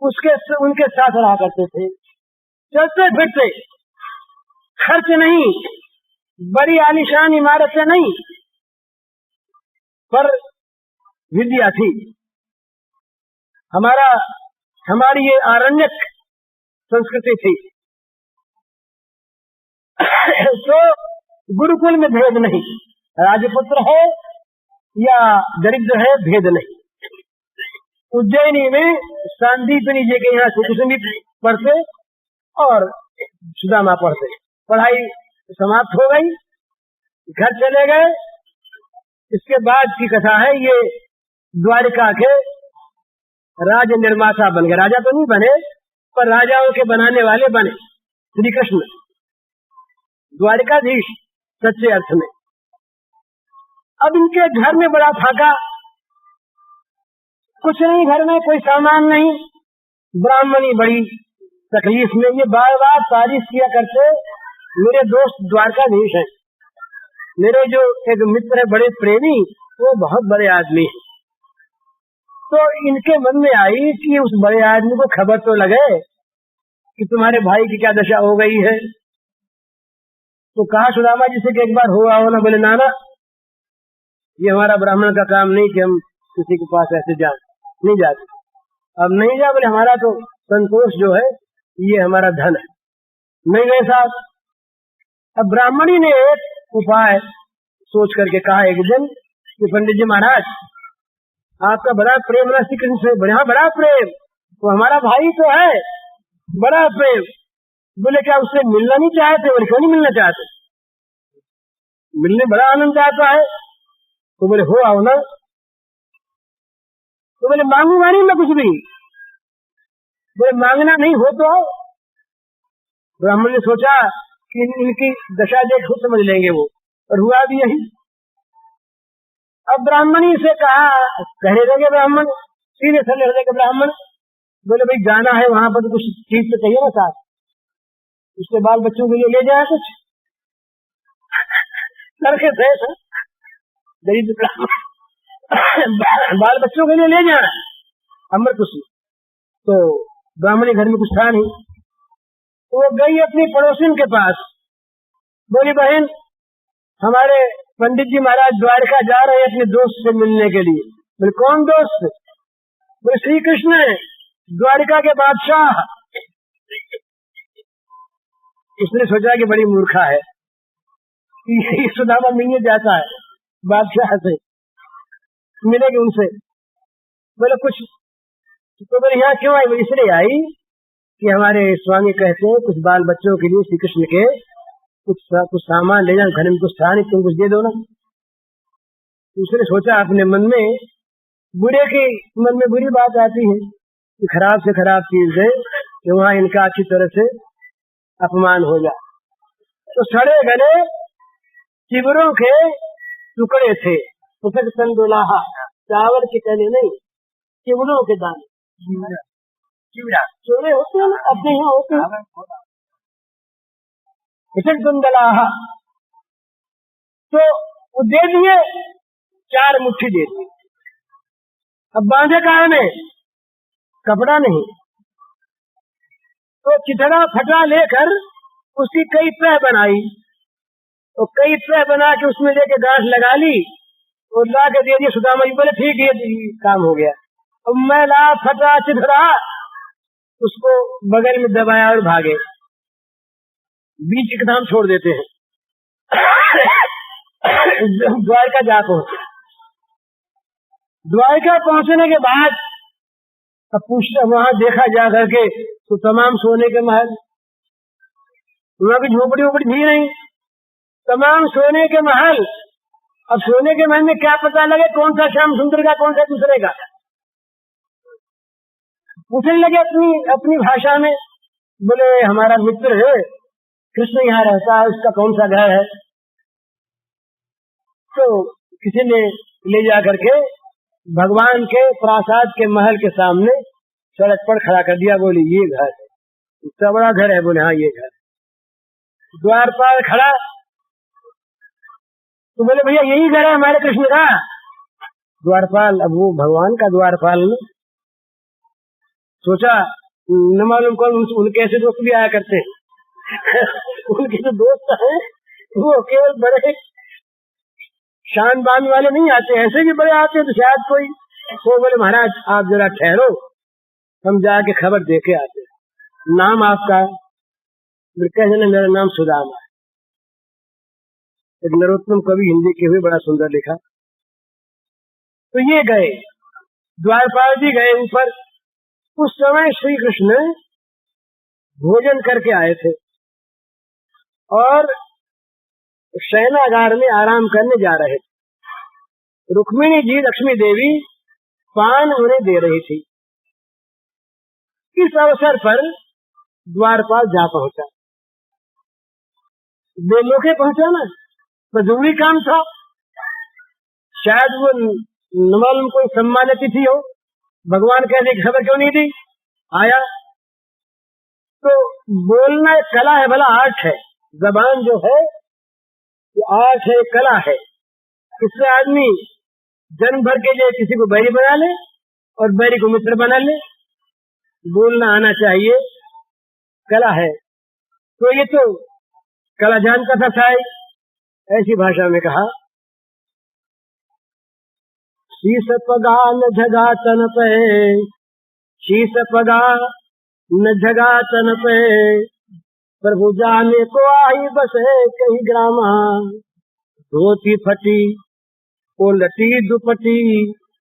उनके साथ रहा करते थे। चलते फिरते, खर्च नहीं, बड़ी आलीशान इमारतें नहीं, पर विद्या थी। हमारी ये आरण्यक संस्कृति थी। तो गुरुकुल में भेद नहीं, राजपुत्र है या दरिद्र है, भेद नहीं। उज्जैनी में सांदीपनी जी के यहाँ श्री कृष्ण भी पढ़ते और सुदामा पढ़ते। पढ़ाई समाप्त हो गई, घर चले गए। इसके बाद की कथा है, ये द्वारिका के राज निर्माता बन गए। राजा तो नहीं बने, पर राजाओं के बनाने वाले बने श्री कृष्ण, द्वारिकाधीश सच्चे अर्थ में। अब इनके घर में बड़ा फाका, कुछ नहीं, घर में कोई सामान नहीं। ब्राह्मणी बड़ी तकलीफ में, ये बार बार तारीफ किया करते, मेरे दोस्त द्वारकाधीश हैं, मेरे जो एक मित्र है बड़े प्रेमी, वो बहुत बड़े आदमी है। तो इनके मन में आई कि उस बड़े आदमी को खबर तो लगे कि तुम्हारे भाई की क्या दशा हो गई है। तो कहा सुदामा जी से कि एक बार हुआ हो ना। बोले नाना, ये हमारा ब्राह्मण का काम नहीं कि हम किसी के पास ऐसे जाए, नहीं जाते। अब नहीं जा, बोले हमारा तो संतोष जो है ये हमारा धन है, नहीं गए साहब। अब ब्राह्मणी ने एक उपाय सोच करके कहा एक दिन कि पंडित जी महाराज, आपका बड़ा प्रेम ना श्री कृष्ण से, बड़ा प्रेम, तो हमारा भाई तो है, बड़ा प्रेम। बोले क्या उससे मिलना नहीं चाहते? बोले क्यों नहीं मिलना चाहते, मिलने बड़ा आनंद आता है। तो बोले हो आओ ना। तो बोले मांगूंगा नहीं मैं कुछ भी। बोले मांगना नहीं हो तो आओ। ब्राह्मण ने सोचा कि इनकी दशा देख खुद समझ लेंगे वो, और हुआ भी यही। अब ब्राह्मणी से कहा, कहने लगे ब्राह्मण, सीधे से लड़ने के ब्राह्मण। बोले भाई जाना है वहां पर तो कुछ चीज तो चाहिए ना साथ, उसके बाल बच्चों के लिए ले जाए कुछ। लड़के थे गरीब ब्राह्मण, बाल बच्चों के लिए ले जाना अमर कुछ। तो ब्राह्मणी घर में कुछ था नहीं, तो वो गई अपनी पड़ोसिन के पास। बोली बहन, हमारे पंडित जी महाराज द्वारका जा रहे हैं अपने दोस्त से मिलने के लिए। बोले कौन दोस्त? बोले श्री कृष्ण द्वारिका के बादशाह। उसने सोचा कि बड़ी मूर्खा है, ये सुदामा मिलने जाता है बादशाह से, मिलेगी उनसे। बोले कुछ, तो बोले यहाँ क्यों आई? इसलिए आई कि हमारे स्वामी कहते हैं कुछ बाल बच्चों के लिए श्री कृष्ण के कुछ सामान ले जाओ, घर में कुछ था नहीं, तुम कुछ दे दो ना। उसने सोचा अपने मन में, बुरे के मन में बुरी बात आती है कि खराब से खराब चीज दे कि वहां इनका अच्छी तरह से अपमान हो जाए। तो सड़े गले चिबरों के टुकड़े थे, पुस्तक संदोलाहा, चावल के कहने नहीं, चिबरों के दाने, चोरे होते हैं अपने यहाँ होते हैं, पुस्तक संदोलाहा। तो वो दे दिए, 4 मुट्ठी दे दी। अब बांधे काहे में? कपड़ा नहीं। तो चिथड़ा फटा लेकर उसकी कई तह बनाई, तो कई तह बना के उसमें लेके गांठ लगा ली, और ला के दे दिया सुदामा जी। बोले ठीक है, काम हो गया। अब मैला फटा चिथड़ा उसको बगल में दबाया और भागे। बीच के धाम छोड़ देते हैं। द्वारका जा पहुंचे। द्वारका पहुंचने के बाद अब पूछता, वहां देखा जा करके तो तमाम सोने के महल, वहां की झोपड़ी वोपड़ी थी नहीं, तमाम सोने के महल। अब सोने के महल में क्या पता लगे कौन सा श्याम सुंदर का कौन सा दूसरे का। पूछने लगे अपनी भाषा में। बोले हमारा मित्र है कृष्ण यहाँ रहता है, उसका कौन सा घर है। तो किसी ने ले जा करके भगवान के प्रासाद के महल के सामने सड़क पर खड़ा कर दिया। बोले ये घर है, इतना बड़ा घर है। बोले हाँ ये घर। द्वारपाल खड़ा तो बोले भैया यही घर है हमारे कृष्ण का। द्वारपाल, अब वो भगवान का द्वारपाल ने सोचा न मालूम कौन उनके ऐसे दोस्त भी आया करते हैं। उनके जो दोस्त हैं वो केवल बड़े शान बान वाले नहीं आते, ऐसे भी बड़े आते हैं। तो शायद कोई वो बोले महाराज आप जरा ठहरो, हम जाके खबर देके आते हैं। नाम आपका? कहने मेरा नाम सुदामा है। एक नरोत्तम कवि हिंदी के हुए बड़ा सुंदर लिखा। तो ये गए, द्वारपाल जी गए ऊपर। उस समय श्री कृष्ण भोजन करके आए थे और शयनागार में आराम करने जा रहे थे। रुक्मिणी जी लक्ष्मी देवी पान उन्हें दे रही थी। इस अवसर पर द्वारपाल जा पहुंचा। बेलोके पहुंचा ना, तो जरूरी काम था। शायद वो न मालूम कोई सम्मान तिथि हो, भगवान कहने की खबर क्यों नहीं दी। आया तो बोलना एक कला है, भला आर्ट है। जबान जो है ये आर्ट है, कला है। इससे आदमी जन्म भर के लिए किसी को बैरी बना ले और बैरी को मित्र बना ले। बोलना आना चाहिए, कला है। तो ये तो कला जानता था साई। ऐसी भाषा में कहा, शीस पगा न झगा तन पे, शीस पगा न झगा तन पे, प्रभु जाने को आई बसे कहीं ग्रामा। धोती फटी उलटी दुपटी,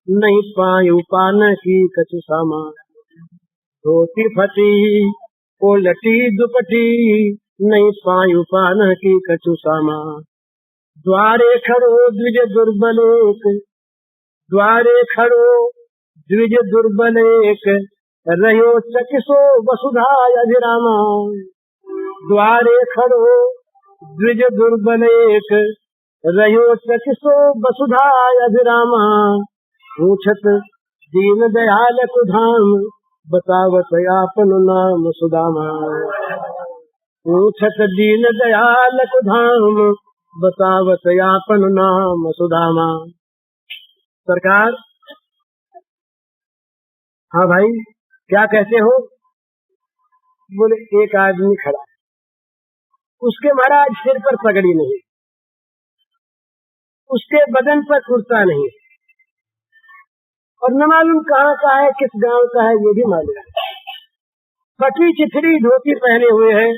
नहीं पायु पान की कछु सामा। धोती फटी उलटी दुपटी, नहीं पायु पान की कछु सामा। द्वारे खड़ो द्विज दुर्बलेक, द्वारे खड़ो द्विज दुर्बलेक, रहो चकिसो वसुधा अभिरामा। द्वारे खड़ो द्विज दुर्बलेक, रहो चकिसो वसुधा अभिरामा। पूछत दीन दयाल कुधाम, बतावत आपन नाम सुदामा। पूछत दीन दयाल कुधाम, बतावत आपन नाम सुदामा। सरकार, हाँ भाई क्या कहते हो? बोले एक आदमी खड़ा, उसके महाराज सिर पर पगड़ी नहीं, उसके बदन पर कुर्ता नहीं, और न मालूम कहाँ का है, किस गांव का है ये भी मालूम है। फटी चिथड़ी धोती पहने हुए है,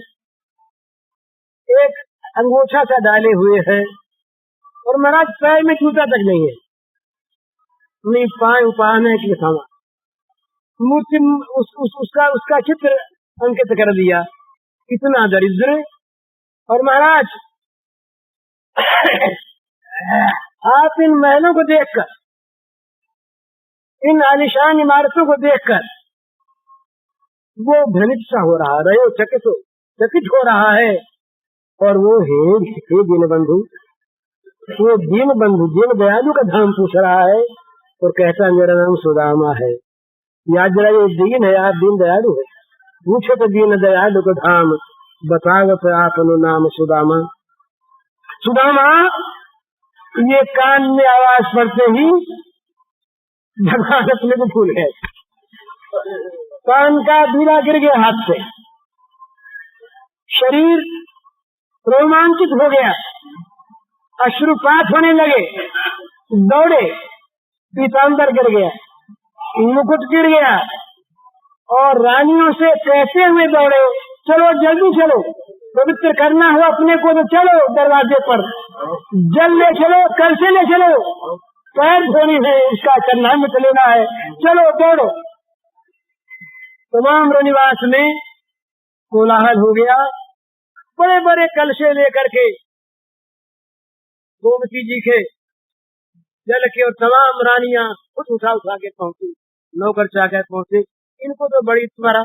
एक अंगूठा सा डाले हुए है, और महाराज पैर में जूता तक नहीं है। नहीं पाए उपाने की समा मूर्ति उसका चित्र अंकित कर दिया। इतना दरिद्र। और महाराज आप इन महलों को देखकर, इन आलिशान इमारतों को देखकर वो भ्रमित सा हो रहा, रहे चकित हो रहा है। और वो हे दीन बंधु, वो दीन बंधु दीन दयालु का धाम पूछ रहा है और कहता मेरा नाम सुदामा है। याद जरा, ये दीन है, आप दीन दयालु है। पूछो तो दीन दयालु का धाम, बतावत आपनो नाम सुदामा। सुदामा ये कान में आवाज पड़ते ही भगवान अपने को भूल गए। कान का दूल्हा गिर गया हाथ से, शरीर रोमांचित हो गया, अश्रुपात होने लगे। दौड़े, पीताम्बर गिर गया, मुकुट गिर गया, और रानियों से कहते हुए दौड़े, चलो जल्दी चलो, पवित्र करना हो अपने को तो चलो दरवाजे पर, जल ले चलो, कल से ले चलो, पैर धोने है, इसका चरणामृत लेना है, चलो दौड़ो। तमाम रनिवास में कोलाहल हो गया। बड़े बड़े कलशे लेकर के गोमती जी के जल के, और तमाम रानियां खुद उठा उठा के पहुंची, नौकर चाकर पहुंचे। इनको तो बड़ी तुम्हारा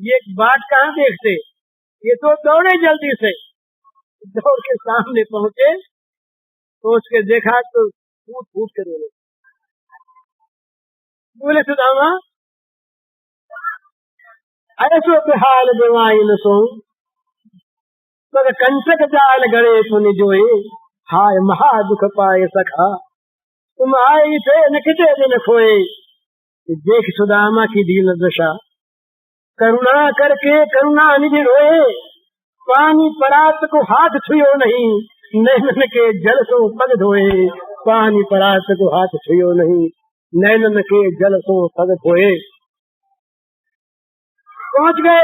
ये बात कहाँ देखते, ये तो दौड़े जल्दी से, दौड़ के सामने पहुंचे, सोच के देखा तो फूट फूट के रोने। बोले सुदामा ऐसो बेहाल बेवाई न सो, तब कंचक जाल गड़े पुन जोए, हाय महा दुख पाए सखा, तुम आई थे न किते दिन खोए। देख सुदामा की दीन दशा, करुणा करके करुणा निधि रोए, पानी परात को हाथ छुयो नहीं, नैनन के जल सो पग धोए। पानी परात को हाथ छुयो नहीं, नैनन के जल सो पग धोए। पहुंच गए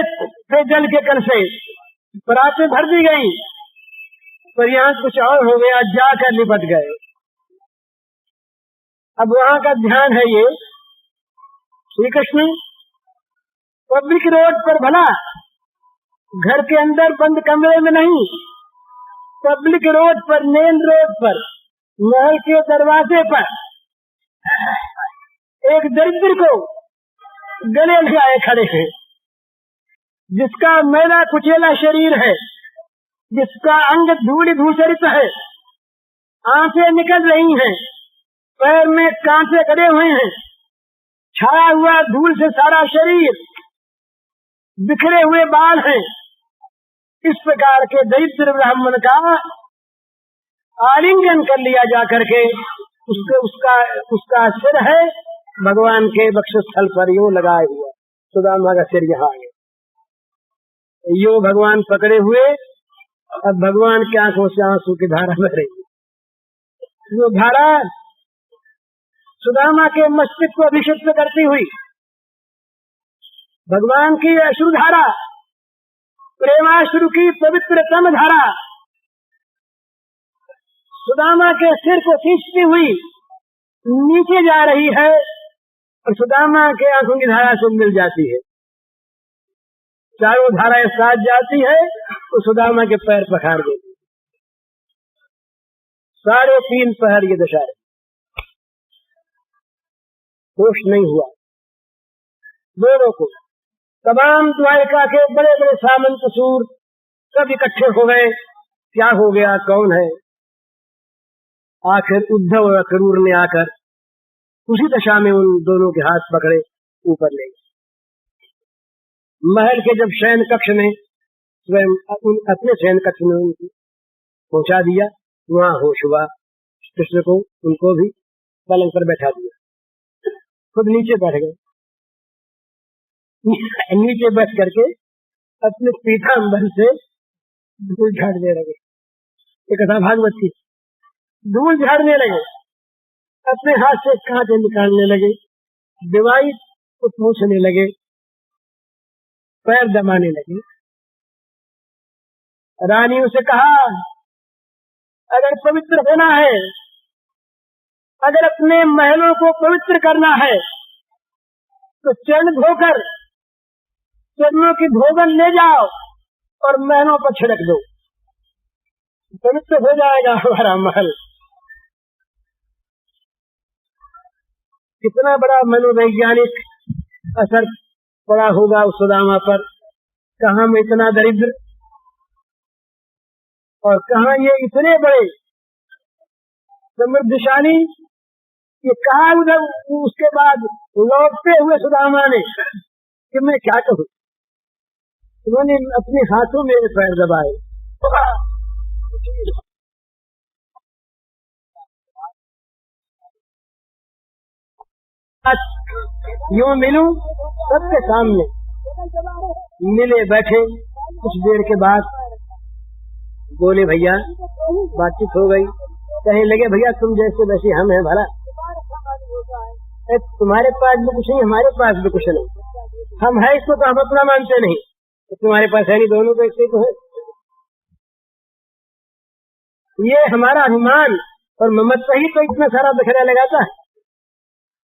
थे जल के कल से, परातें भर दी गई, पर यहाँ कुछ और हो गया, जाकर लिपट गए। अब वहाँ का ध्यान है ये, श्री कृष्ण पब्लिक रोड पर भला, घर के अंदर बंद कमरे में नहीं, पब्लिक रोड पर, मेन रोड पर, महल के दरवाजे पर एक दरिद्र को गले लगाए खड़े हैं, जिसका मैला कुचेला शरीर है, जिसका अंग धूल धूसरित है, आंखें निकल रही हैं, पैर में कांटे गड़े हुए हैं, छाया हुआ धूल से सारा शरीर, बिखरे हुए बाल हैं। इस प्रकार के दरिद्र ब्राह्मण का आलिंगन कर लिया जा करके उसका सिर है भगवान के वक्षस्थल पर यूं लगाए हुआ, सुदामा का सिर यहाँ है, यो भगवान पकड़े हुए। अब भगवान की आंखों से आंसू की धारा बह रही है। वो धारा सुदामा के मस्तिष्क को अभिषिक्त करती हुई भगवान की अश्रुधारा, प्रेमाश्रु की पवित्रतम धारा सुदामा के सिर को खींचती हुई नीचे जा रही है, और सुदामा के आंखों की धारा से मिल जाती है। चारों धाराएं साथ जाती है तो सुदामा के पैर पखार देती है। 3.5 पहर ये दशा रही, होश नहीं हुआ दोनों को। तमाम द्वारिका के बड़े बड़े सामंत सूर सब इकट्ठे हो गए, क्या हो गया, कौन है। आखिर उद्धव और अक्रूर ने आकर उसी दशा में उन दोनों के हाथ पकड़े ऊपर ले गए। महल के जब शयन कक्ष में स्वयं अपने शयन कक्ष में उनको पहुंचा दिया, वहां होश हुआ कृष्ण को, उनको भी पलंग पर बैठा दिया, खुद नीचे बैठ गए। नीचे बैठ करके अपने पीताम्बर से धूल झाड़ने लगे। ये कथा भागवत की। धूल झाड़ने लगे, अपने हाथ से कांटे निकालने लगे, दिवाई को पूछने लगे, पैर दबाने लगे। रानियों से कहा, अगर पवित्र होना है, अगर अपने महलों को पवित्र करना है, तो चरण धोकर चरणों की धोबन ले जाओ और महलों पर छिड़क दो, पवित्र हो जाएगा हमारा महल। कितना बड़ा मनोवैज्ञानिक असर पड़ा होगा उस सुदामा पर। कहाँ में इतना दरिद्र और कहाँ ये इतने बड़े समृद्धशाली। ये कहा उधर उसके बाद लौटते हुए सुदामा ने कि मैं क्या कहूँ, उन्होंने अपने हाथों में पैर दबाए। यूं मिलूं सबके सामने, मिले बैठे। कुछ देर के बाद बोले, भैया बातचीत हो गई, कहने लगे भैया तुम जैसे वैसे हम हैं भला, तुम्हारे पास भी कुछ नहीं हमारे पास भी कुछ नहीं, हम है इसको तो हम अपना मानते नहीं, तो तुम्हारे पास है नहीं, दोनों को एक है। ये हमारा अभिमान और ममत्व ही तो इतना सारा बिखरा लगाता है।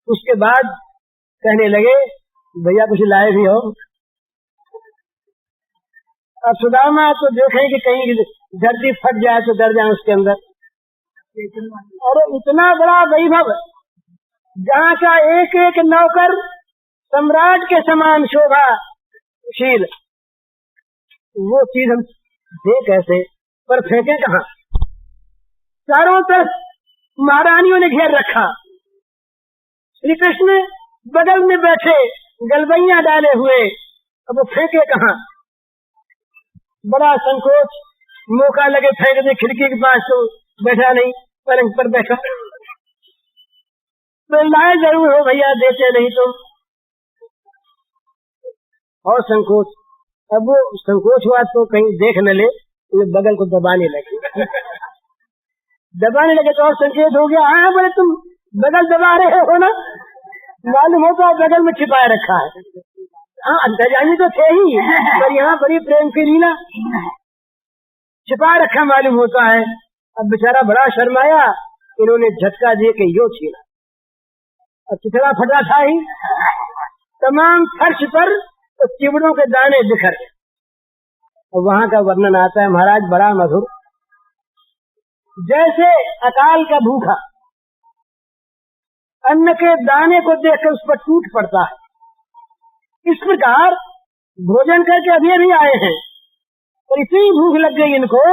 उसके बाद कहने लगे भैया कुछ लाए भी हो। अब सुदामा तो देखें कि कहीं धरती फट जाए तो डर जाए उसके अंदर। और इतना बड़ा वैभव, जहाँ का एक एक नौकर सम्राट के समान शोभाशील, वो चीज हम दे कैसे, पर फेंके कहाँ। चारों तरफ महारानियों ने घेर रखा, श्री कृष्ण बगल में बैठे गलबैया डाले हुए, अब वो फेंके कहाँ। बड़ा संकोच, मौका लगे फेंक दे खिड़की के पास, तो बैठा नहीं, पलंग पर बैठा। तो लाए जरूर हो भैया, देते नहीं तो। और संकोच, अब वो संकोच हुआ तो कहीं देख न ले, तो बगल को दबाने लगे। दबाने लगे तो और संकेत हो गया, हाँ बोले तुम बगल दबा रहे हो ना, मालूम हो तो बगल में छिपाए रखा है। हाँ अंतर्यामी तो थे ही, पर यहाँ बड़ी प्रेम की लीला, छिपा रखा मालूम होता है। अब बेचारा बड़ा शर्माया, इन्होंने झटका दे के यो छीना, अब चिथड़ा फटा था ही, तमाम फर्श पर तो चिवड़ों के दाने बिखर गए। और वहाँ का वर्णन आता है महाराज बड़ा मधुर, जैसे अकाल का भूखा अन्न के दाने को देखकर उस पर टूट पड़ता है, इस प्रकार भोजन करके अभी आए हैं और इतनी भूख लग गई इनको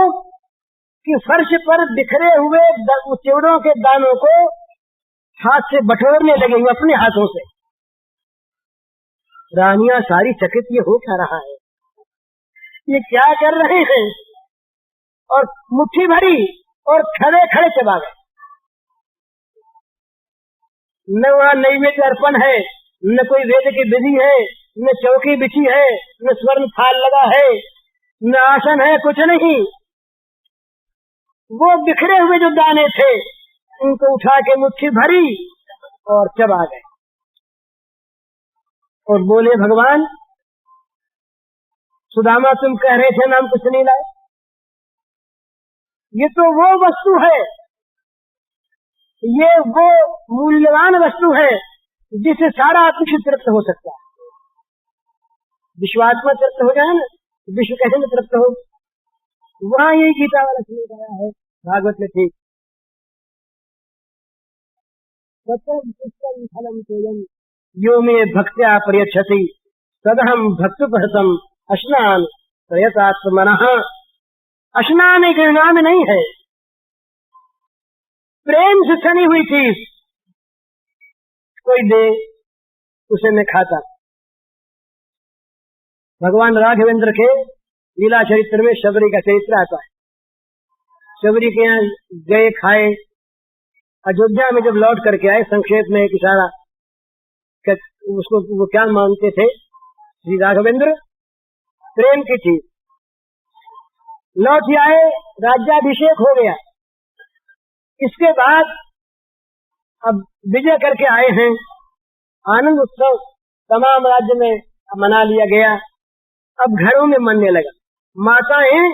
कि फर्श पर बिखरे हुए चिवड़ों के दानों को हाथ से बटोरने लगे हुए अपने हाथों से। रानियां सारी चकित, ये हो क्या रहा है, ये क्या कर रहे हैं, और मुट्ठी भरी और खड़े खड़े चबा गए। न वहाँ नैवेद्य अर्पण है, न कोई वेद की विधि है, न चौकी बिछी है, न स्वर्ण थाल लगा है, न आसन है, कुछ नहीं। वो बिखरे हुए जो दाने थे उनको उठा के मुट्ठी भरी और चबा गए। और बोले भगवान सुदामा तुम कह रहे थे ना हम कुछ नहीं लाए, ये तो वो वस्तु है, ये वो मूल्यवान वस्तु है जिससे सारा विश्व तृप्त हो सकता है। विश्वात्मा तृप्त हो जाए ना, विश्व कैसे में तृप्त हो। वहाँ यही गीता वाला श्लोक आया है भागवत में, ठीक यो में भक्त्या प्रयच्छति तदहम भक्तुपहृतम अश्नान प्रयतात्मनः। अश्नान एक नाम नहीं है, प्रेम से सनी हुई चीज कोई दे उसे मैं खाता। भगवान राघवेंद्र के लीला चरित्र में शबरी का चरित्र आता है। शबरी के यहाँ गए, खाए, अयोध्या में जब लौट करके आए, संक्षेप में एक इशारा, उसको वो क्या मानते थे श्री राघवेंद्र, प्रेम की चीज। लौट आए, राज्याभिषेक हो गया, इसके बाद अब विजय करके आए हैं, आनंद उत्सव तमाम राज्य में मना लिया गया। अब घरों में मनने लगा, माताएं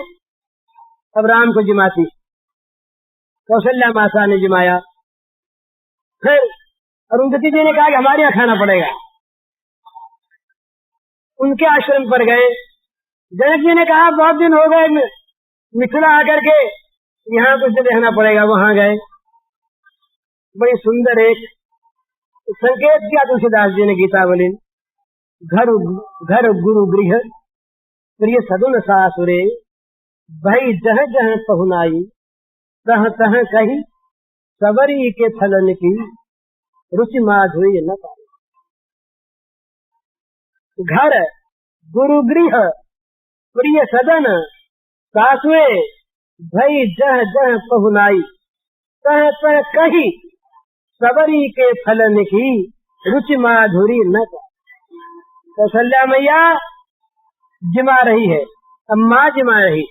अब राम को जिमाती, कौशल्या माता ने जिमाया। फिर अरुंधति जी ने कहा कि हमारे यहाँ खाना पड़ेगा, उनके आश्रम पर गए। जनक जी ने कहा बहुत दिन हो गए मिथिला आकर के, यहाँ कुछ दिन रहना पड़ेगा। वहां गए, बड़ी सुंदर एक संकेत किया तुलसीदास जी ने गीतावली, घर घर गुरु गृह प्रिय सदुन सासुरे, भई जह जह पहुनाई तह तह कही, सबरी के फलन की रुचि माधुरी न पाई। घर गुरु गृह प्रिय सदन सासुए, भई जह जह पहुनाई तह तह कही, सबरी के फलन की रुचि माधुरी न पाई। कौशल्या मैया जिमा रही है, अब माँ जिमा रही,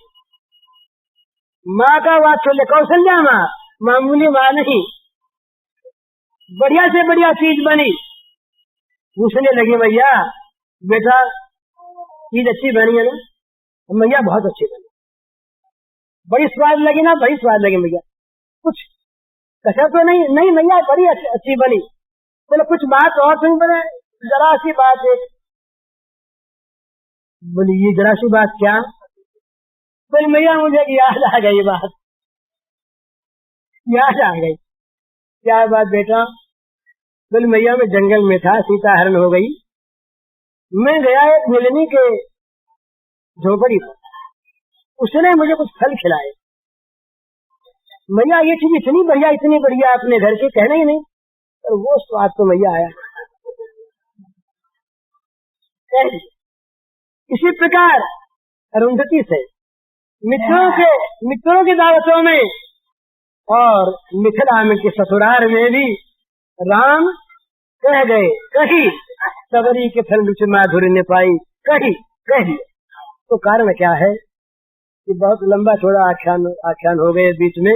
माँ का वात्सल्य, कौशल्या माँ मामूली माल नहीं, बढ़िया से बढ़िया चीज बनी। पूछने लगी मैया बेटा चीज अच्छी बनी है ना? मैया बहुत अच्छी बनी, बड़ी स्वाद लगी ना? बड़ी स्वाद लगी मैया। कुछ कसर तो नहीं? नहीं मैया बड़ी अच्छी बनी। बोले कुछ बात और सुन, बोले जरा सी बात है। बोली ये जरा सी बात क्या? बोले मैया मुझे याद आ गई बात, याद आ गई। क्या बात बेटा? बोले मैया मैं जंगल में था, सीता हरण हो गई, मैं गया एक मिलनी के झोपड़ी पर, उसने मुझे कुछ फल खिलाए। मैया ये चीज इतनी बढ़िया अपने घर के कहने ही नहीं, और वो स्वाद तो मैया आया। इसी प्रकार अरुंधति से मित्रों की दावतों में और मिथिला में के ससुराल में भी राम कह गए कही सबरी के फल रुचि माधुर्य ने पाई, कही। तो कारण क्या है कि बहुत लंबा थोड़ा आख्यान हो गए बीच में।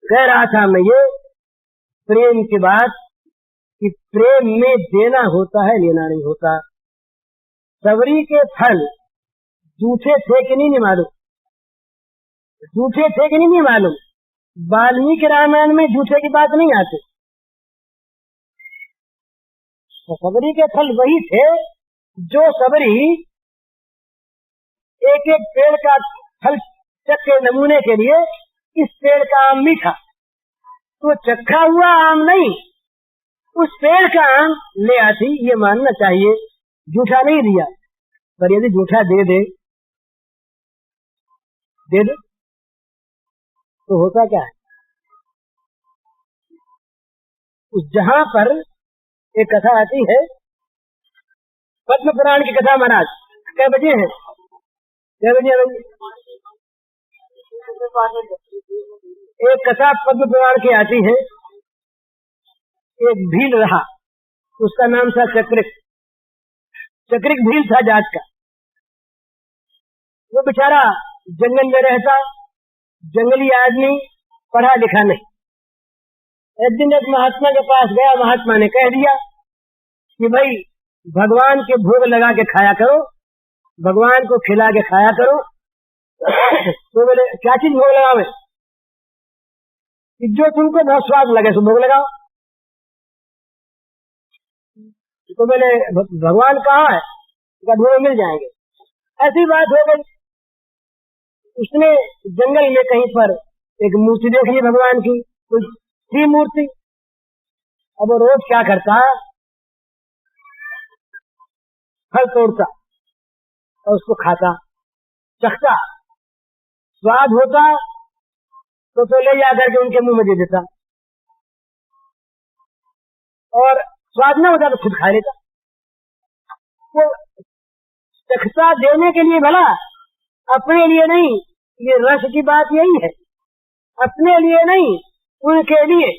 कह रहा था मैं ये प्रेम की बात कि प्रेम में देना होता है, लेना नहीं होता। सबरी के फल झूठे थे कि नहीं मालूम, झूठे थे कि नहीं मालूम। वाल्मीकि रामायण में झूठे की बात नहीं आती। तो सबरी के फल वही थे जो सबरी एक एक पेड़ का फल चख के नमूने के लिए, इस पेड़ का आम मीठा, तो चखा हुआ आम नहीं, उस पेड़ का आम ले आती, ये मानना चाहिए। झूठा नहीं दिया, पर यदि झूठा दे दे तो होता क्या है? उस जहां पर एक कथा आती है, पद्म पुराण की कथा। महाराज क्या बजे हैं? एक कथा पद्म पुराण की आती है। एक भील रहा, उसका नाम था चक्रिक भील था जात का। वो बेचारा जंगल में रहता, जंगली आदमी, पढ़ा लिखा नहीं। एक दिन एक महात्मा के पास गया, महात्मा ने कह दिया कि भाई भगवान के भोग लगा के खाया करो, भगवान को खिला के खाया करो। तो बोले क्या चीज भोग लगाओ? जो तुमको बहुत स्वाद लगे सो भोग लगाओ। तो बोले भगवान कहाँ है? ढूंढो मिल जाएंगे। ऐसी बात हो गई। उसने जंगल में कहीं पर एक मूर्ति देख ली भगवान की, कुछ थी मूर्ति। अब वो रोज क्या करता, फल तोड़ता और उसको खाता, चखता, स्वाद होता तो ले जाकर के उनके मुंह में दे देता, और स्वाद न होता तो खुद खा लेता। वो चखता देने के लिए भला, अपने लिए नहीं। ये रस की बात यही है, अपने लिए नहीं, उनके लिए।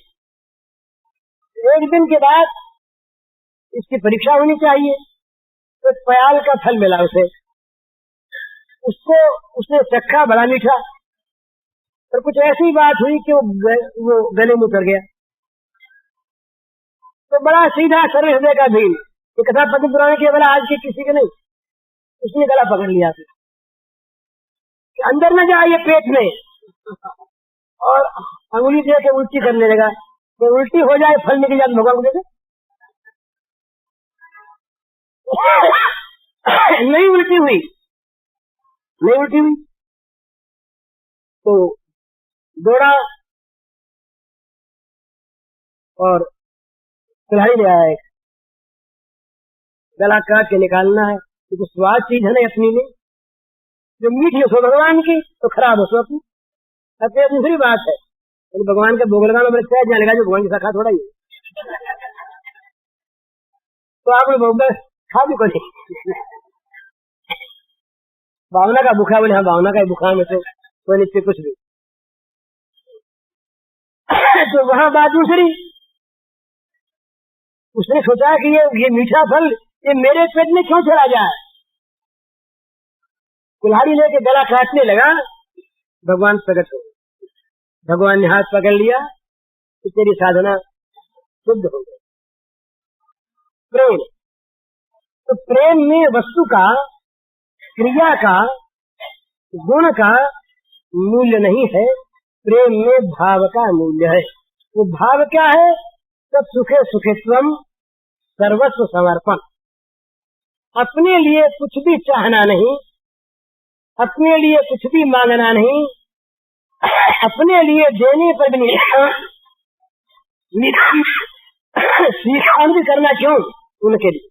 एक दिन के बाद इसकी परीक्षा होनी चाहिए। तो प्याल का फल मिला उसे, उसको उसने चखा, बड़ा मीठा, और कुछ ऐसी बात हुई कि वो गले में उतर गया। तो बड़ा सीधा सरल हृदय का भील, ये कथा पद्म पुराण की बोला, आज की किसी के नहीं। उसने गला पकड़ लिया कि अंदर न जाए पेट में, और अंगुली दे के उल्टी करने लगा। तो उल्टी हो जाए, फल निकल जाए, भगवान को देते नहीं उल्टी हुई। तो दौड़ा और कुल्हाड़ी ले आया, एक गला काट के निकालना है, क्योंकि स्वाद चीज है ना अपनी में। जो मीठी हो सो भगवान की, तो खराब हो सो अपनी। अब दूसरी बात है, भगवान का भोग लगाना बड़े सहज जाने लगा, जो भगवान की शाखा थोड़ा ही तो आपने भोग खा भी को नहीं। भावना का भूखा, बोले हाँ भावना का भूखा में तो कोई नहीं कुछ भी। तो वहां बात दूसरी, उसने सोचा कि ये मीठा फल ये मेरे पेट में क्यों चला जाए। कुल्हाड़ी लेके गला काटने लगा, भगवान प्रकट हो। भगवान ने हाथ पकड़ लिया तो तेरी साधना शुद्ध हो गई। प्रेम, तो प्रेम में वस्तु का, क्रिया का, गुण का मूल्य नहीं है, प्रेम में भाव का मूल्य है। वो भाव क्या है? तब सुखे सुखित्वम सर्वस्व समर्पण। अपने लिए कुछ भी चाहना नहीं, अपने लिए कुछ भी मांगना नहीं, अपने लिए देने पर भी स्वीकार भी करना क्यों उनके लिए।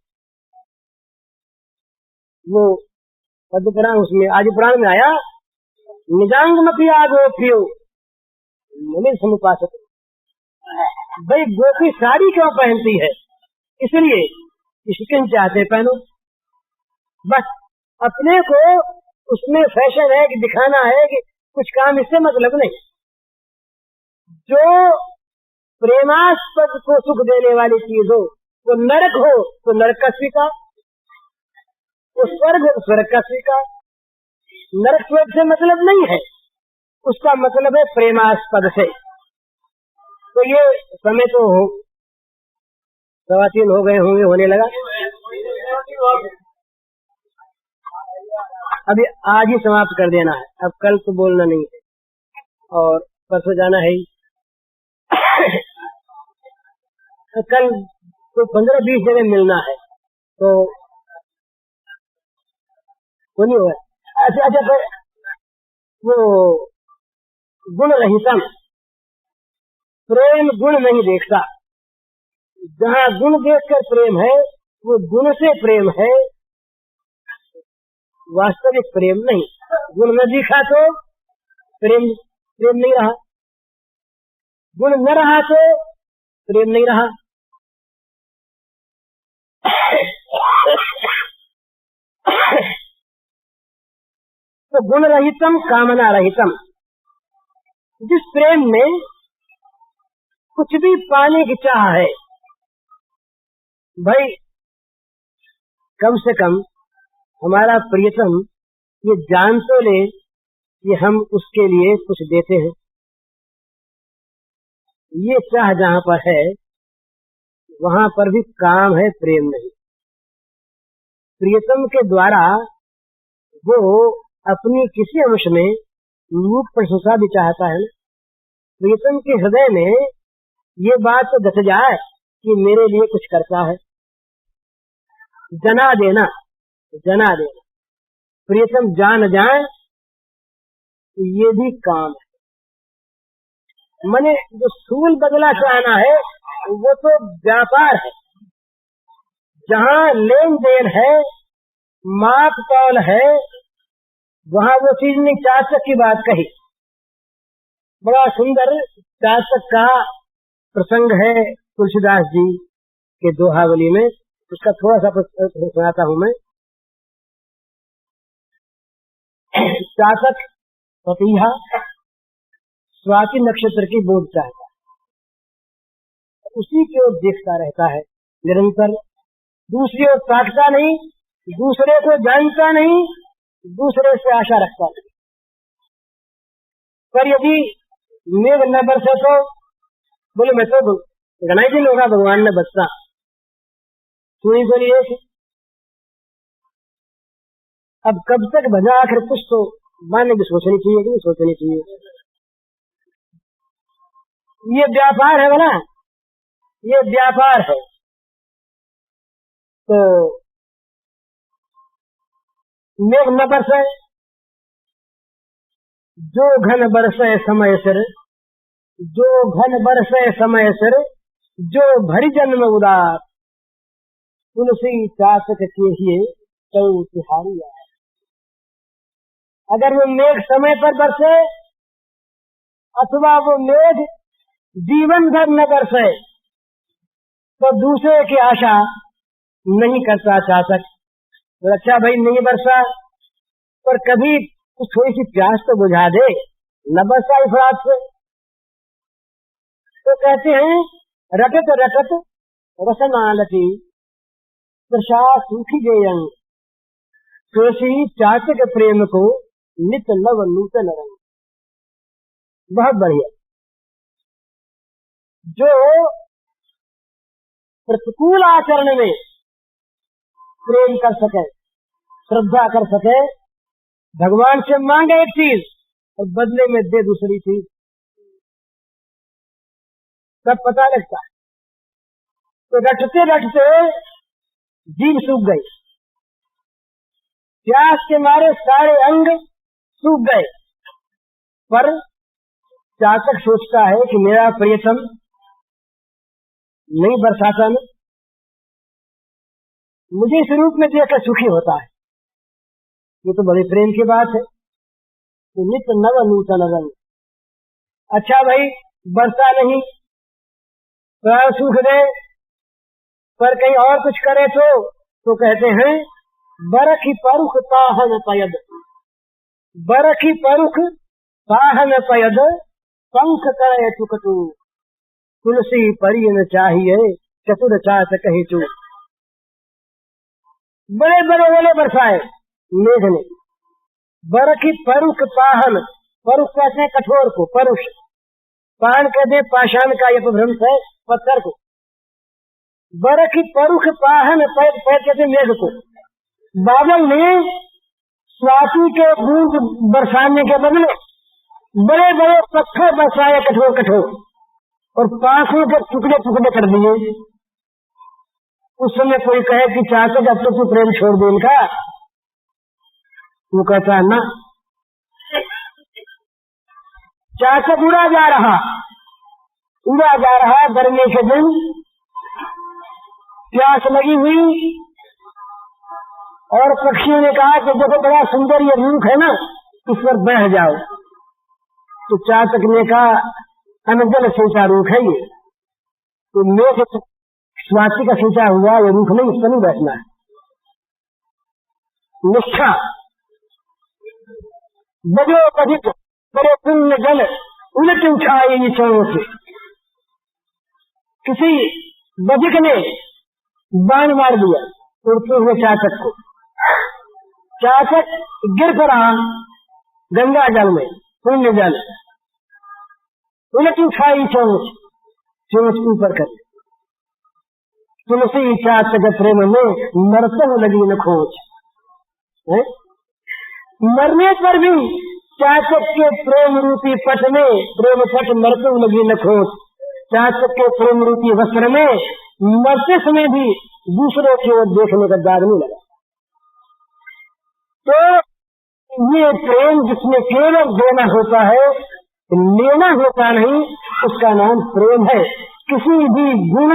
वो पद्म पुराण, उसमें आदि पुराण में आया, निजांगमपि आगोप्यो मुनि समुपासते। भाई गोपी साड़ी क्यों पहनती है? इसलिए स्किन चाहते पहनो, बस अपने को उसमें फैशन है कि दिखाना है कि कुछ काम, इससे मतलब नहीं। जो प्रेमास्पद को सुख देने वाली चीज हो, वो नरक हो तो नरक का स्वीकार, वो स्वर्ग हो स्वर्ग का स्वीकार। नरक स्वर्ग से मतलब नहीं है, उसका मतलब है प्रेमास्पद से। तो ये समय तो हो 3:15 हो गए होंगे, होने लगा। अभी आज ही समाप्त कर देना है, अब कल तो बोलना नहीं है, और परसों जाना है ही। कल तो 15-20 जगह मिलना है, तो नहीं होगा। अच्छा, वो गुण रहितम, प्रेम गुण नहीं देखता। जहाँ गुण देखकर प्रेम है, वो गुण से प्रेम है, वास्तविक प्रेम नहीं। गुण न दिखा तो प्रेम नहीं रहा, गुण न रहा तो प्रेम नहीं रहा। तो गुण रहितम कामना रहितम, जिस प्रेम में कुछ भी पाने की चाह है, भाई कम से कम हमारा प्रियतम ये जान तो ले कि हम उसके लिए कुछ देते हैं। ये चाह जहाँ पर है, वहाँ पर भी काम है, प्रेम नहीं। प्रियतम के द्वारा वो अपनी किसी अंश में मूक प्रशंसा भी चाहता है। प्रियतम के हृदय में ये बात तो दस जाए कि मेरे लिए कुछ करता है, जना देना, जना देना। प्रियतम जान जाए, ये भी काम है। मने जो सूल बदला चाहना है, वो तो व्यापार है। जहाँ लेन देन है, माप तौल है, वहाँ वो चीज नहीं। चाशक की बात कही, बड़ा सुंदर चाशक का प्रसंग है तुलसीदास जी के दोहावली में। उसका थोड़ा सा सुनाता हूँ मैं। चाशक पपीहा स्वाति नक्षत्र की बोध चाहता, उसी की ओर देखता रहता है निरंतर, दूसरी ओर ताकता नहीं, दूसरे को जानता नहीं, दूसरे से आशा रखता नहीं। पर यदि मेघ न बरसे तो बोले मैं तो गनाई दिन होगा भगवान ने बरसा, सुनी तो नहीं है। अब कब तक भजा, आखिर कुछ तो मानने की सोचनी चाहिए कि नहीं सोचनी चाहिए। ये व्यापार है बोला, ये व्यापार है। तो मेघ न बरसे, जो घन बरसे समय सिर, जो घन बरसे समय सिर, जो भरी जन्म उदार, तुलसी चाशक के ही तो तिहारी आए। अगर वो मेघ समय पर बरसे, अथवा वो मेघ जीवन भर न बरसे, तो दूसरे की आशा नहीं करता चाशक। तो अच्छा भाई नहीं बरसा, पर कभी कुछ थोड़ी सी प्यास तो बुझा दे, न बरसा इस रात से। तो कहते हैं रटत रटत रसनालती प्रशा सूखी गेयंग, तुलसी चाशक प्रेम को नित नव नूतन रंग। बहुत बढ़िया। जो प्रतिकूल आचरण में प्रेम कर सके, श्रद्धा कर सके, भगवान से मांगे एक चीज और बदले में दे दूसरी चीज, तब पता लगता है। तो रटते रटते जीभ सूख गई, प्यास के मारे सारे अंग सूख गए, पर चातक सोचता है कि मेरा प्रियतम नहीं बरसाता में, मुझे इस रूप में देखकर सुखी होता है। ये तो बड़े प्रेम की बात है। तो नित्य नव नूतन रंग, अच्छा भाई बरसा नहीं, प्राण सूख गए, पर कहीं और कुछ करे तो कहते हैं बरखी परुख ताहन पयद, बरखी परुख ताहन पयद, पंख करे चुकटू, तुलसी परियन चाहिए चतुर चात कही चू। बड़े बड़े ओले बरसाए मेघ ने, बरखी परुख पाहन, परुख कहते हैं कठोर को, परुष, पान कहते हैं पाषाण का ये भ्रंश है पत्थर को, बरखी परुख पाहन पैर कहते मेघ को। बादल ने स्वाति के बूंद बरसाने के बदले बड़े बड़े पत्थर बरसाए कठोर कठोर, और पांखों के टुकड़े टुकड़े कर दिए। उस समय कोई कहे कि चाहते जब तो तू प्रेम छोड़ दे इनका, वो कहता है ना, चातक उड़ा जा रहा गर्मी के दिन, प्यास लगी हुई, और पक्षियों ने कहा कि देखो बड़ा सुंदर ये रूख है ना, इस पर बैठ जाओ। तो चातक ने कहा अनजल सिंचा रूख है ये, तो मेघ स्वाति का सिंचा हुआ ये रूख नहीं, इस पर नहीं बैठना है। निष्ठा बड़े अधिक बड़े पुण्य जल उलट उठाए चरणों से। किसी बधिक ने बाण मार दिया उड़ते हुए चातक को, चातक गिर पड़ा गंगा जल में, पुण्य जल, उलट उठाई चोंच ऊपर कर। तुलसी चातक प्रेम में मरते लगी न खोज, मरने पर भी चातक के प्रेम रूपी पट में, प्रेम पट मरते लगी न खोज, चातक के प्रेम रूपी वस्त्र में मरते समय भी दूसरों की ओर देखने का दाग नहीं लगा। तो ये प्रेम जिसमें केवल देना होता है, लेना होता नहीं, उसका नाम प्रेम है। किसी भी गुण,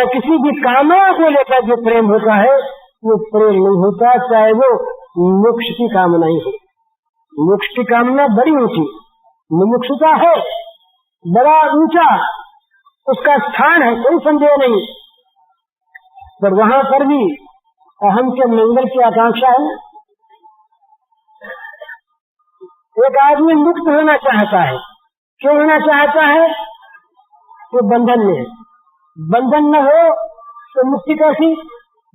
किसी भी कामना को लेकर जो प्रेम होता है वो प्रेम नहीं होता, चाहे वो मोक्ष की कामना ही हो। मोक्ष की कामना बड़ी ऊंची, मुमुक्षुता है बड़ा ऊंचा, उसका स्थान है, कोई संदेह नहीं, पर वहां पर भी अहम के मंगल की आकांक्षा है। एक आदमी मुक्त होना चाहता है, क्यों होना चाहता है? वो बंधन में है, बंधन न हो तो मुक्ति कैसी?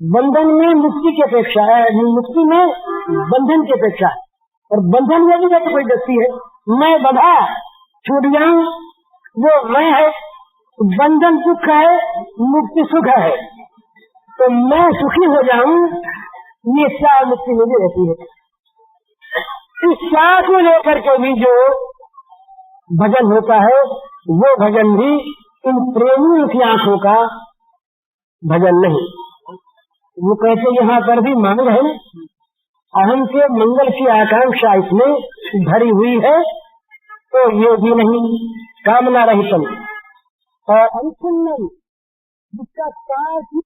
बंधन में मुक्ति की अपेक्षा है, मुक्ति में बंधन की अपेक्षा है। और बंधन में भी जब कोई व्यक्ति है मैं बंधा छूट जाऊं, वो मैं है, बंधन दुख है, मुक्ति सुख है, तो मैं सुखी हो जाऊं, ये चाह मुक्ति में भी रहती है। इस चाह को लेकर के भी जो भजन होता है वो भजन भी इन प्रेमियों की आंखों का भजन नहीं। वो कहते यहाँ पर भी मांग है, अहम के मंगल की आकांक्षा इसमें भरी हुई है, तो ये भी नहीं, कामना रहित और अनुच्छिन्न, जिसका कार्य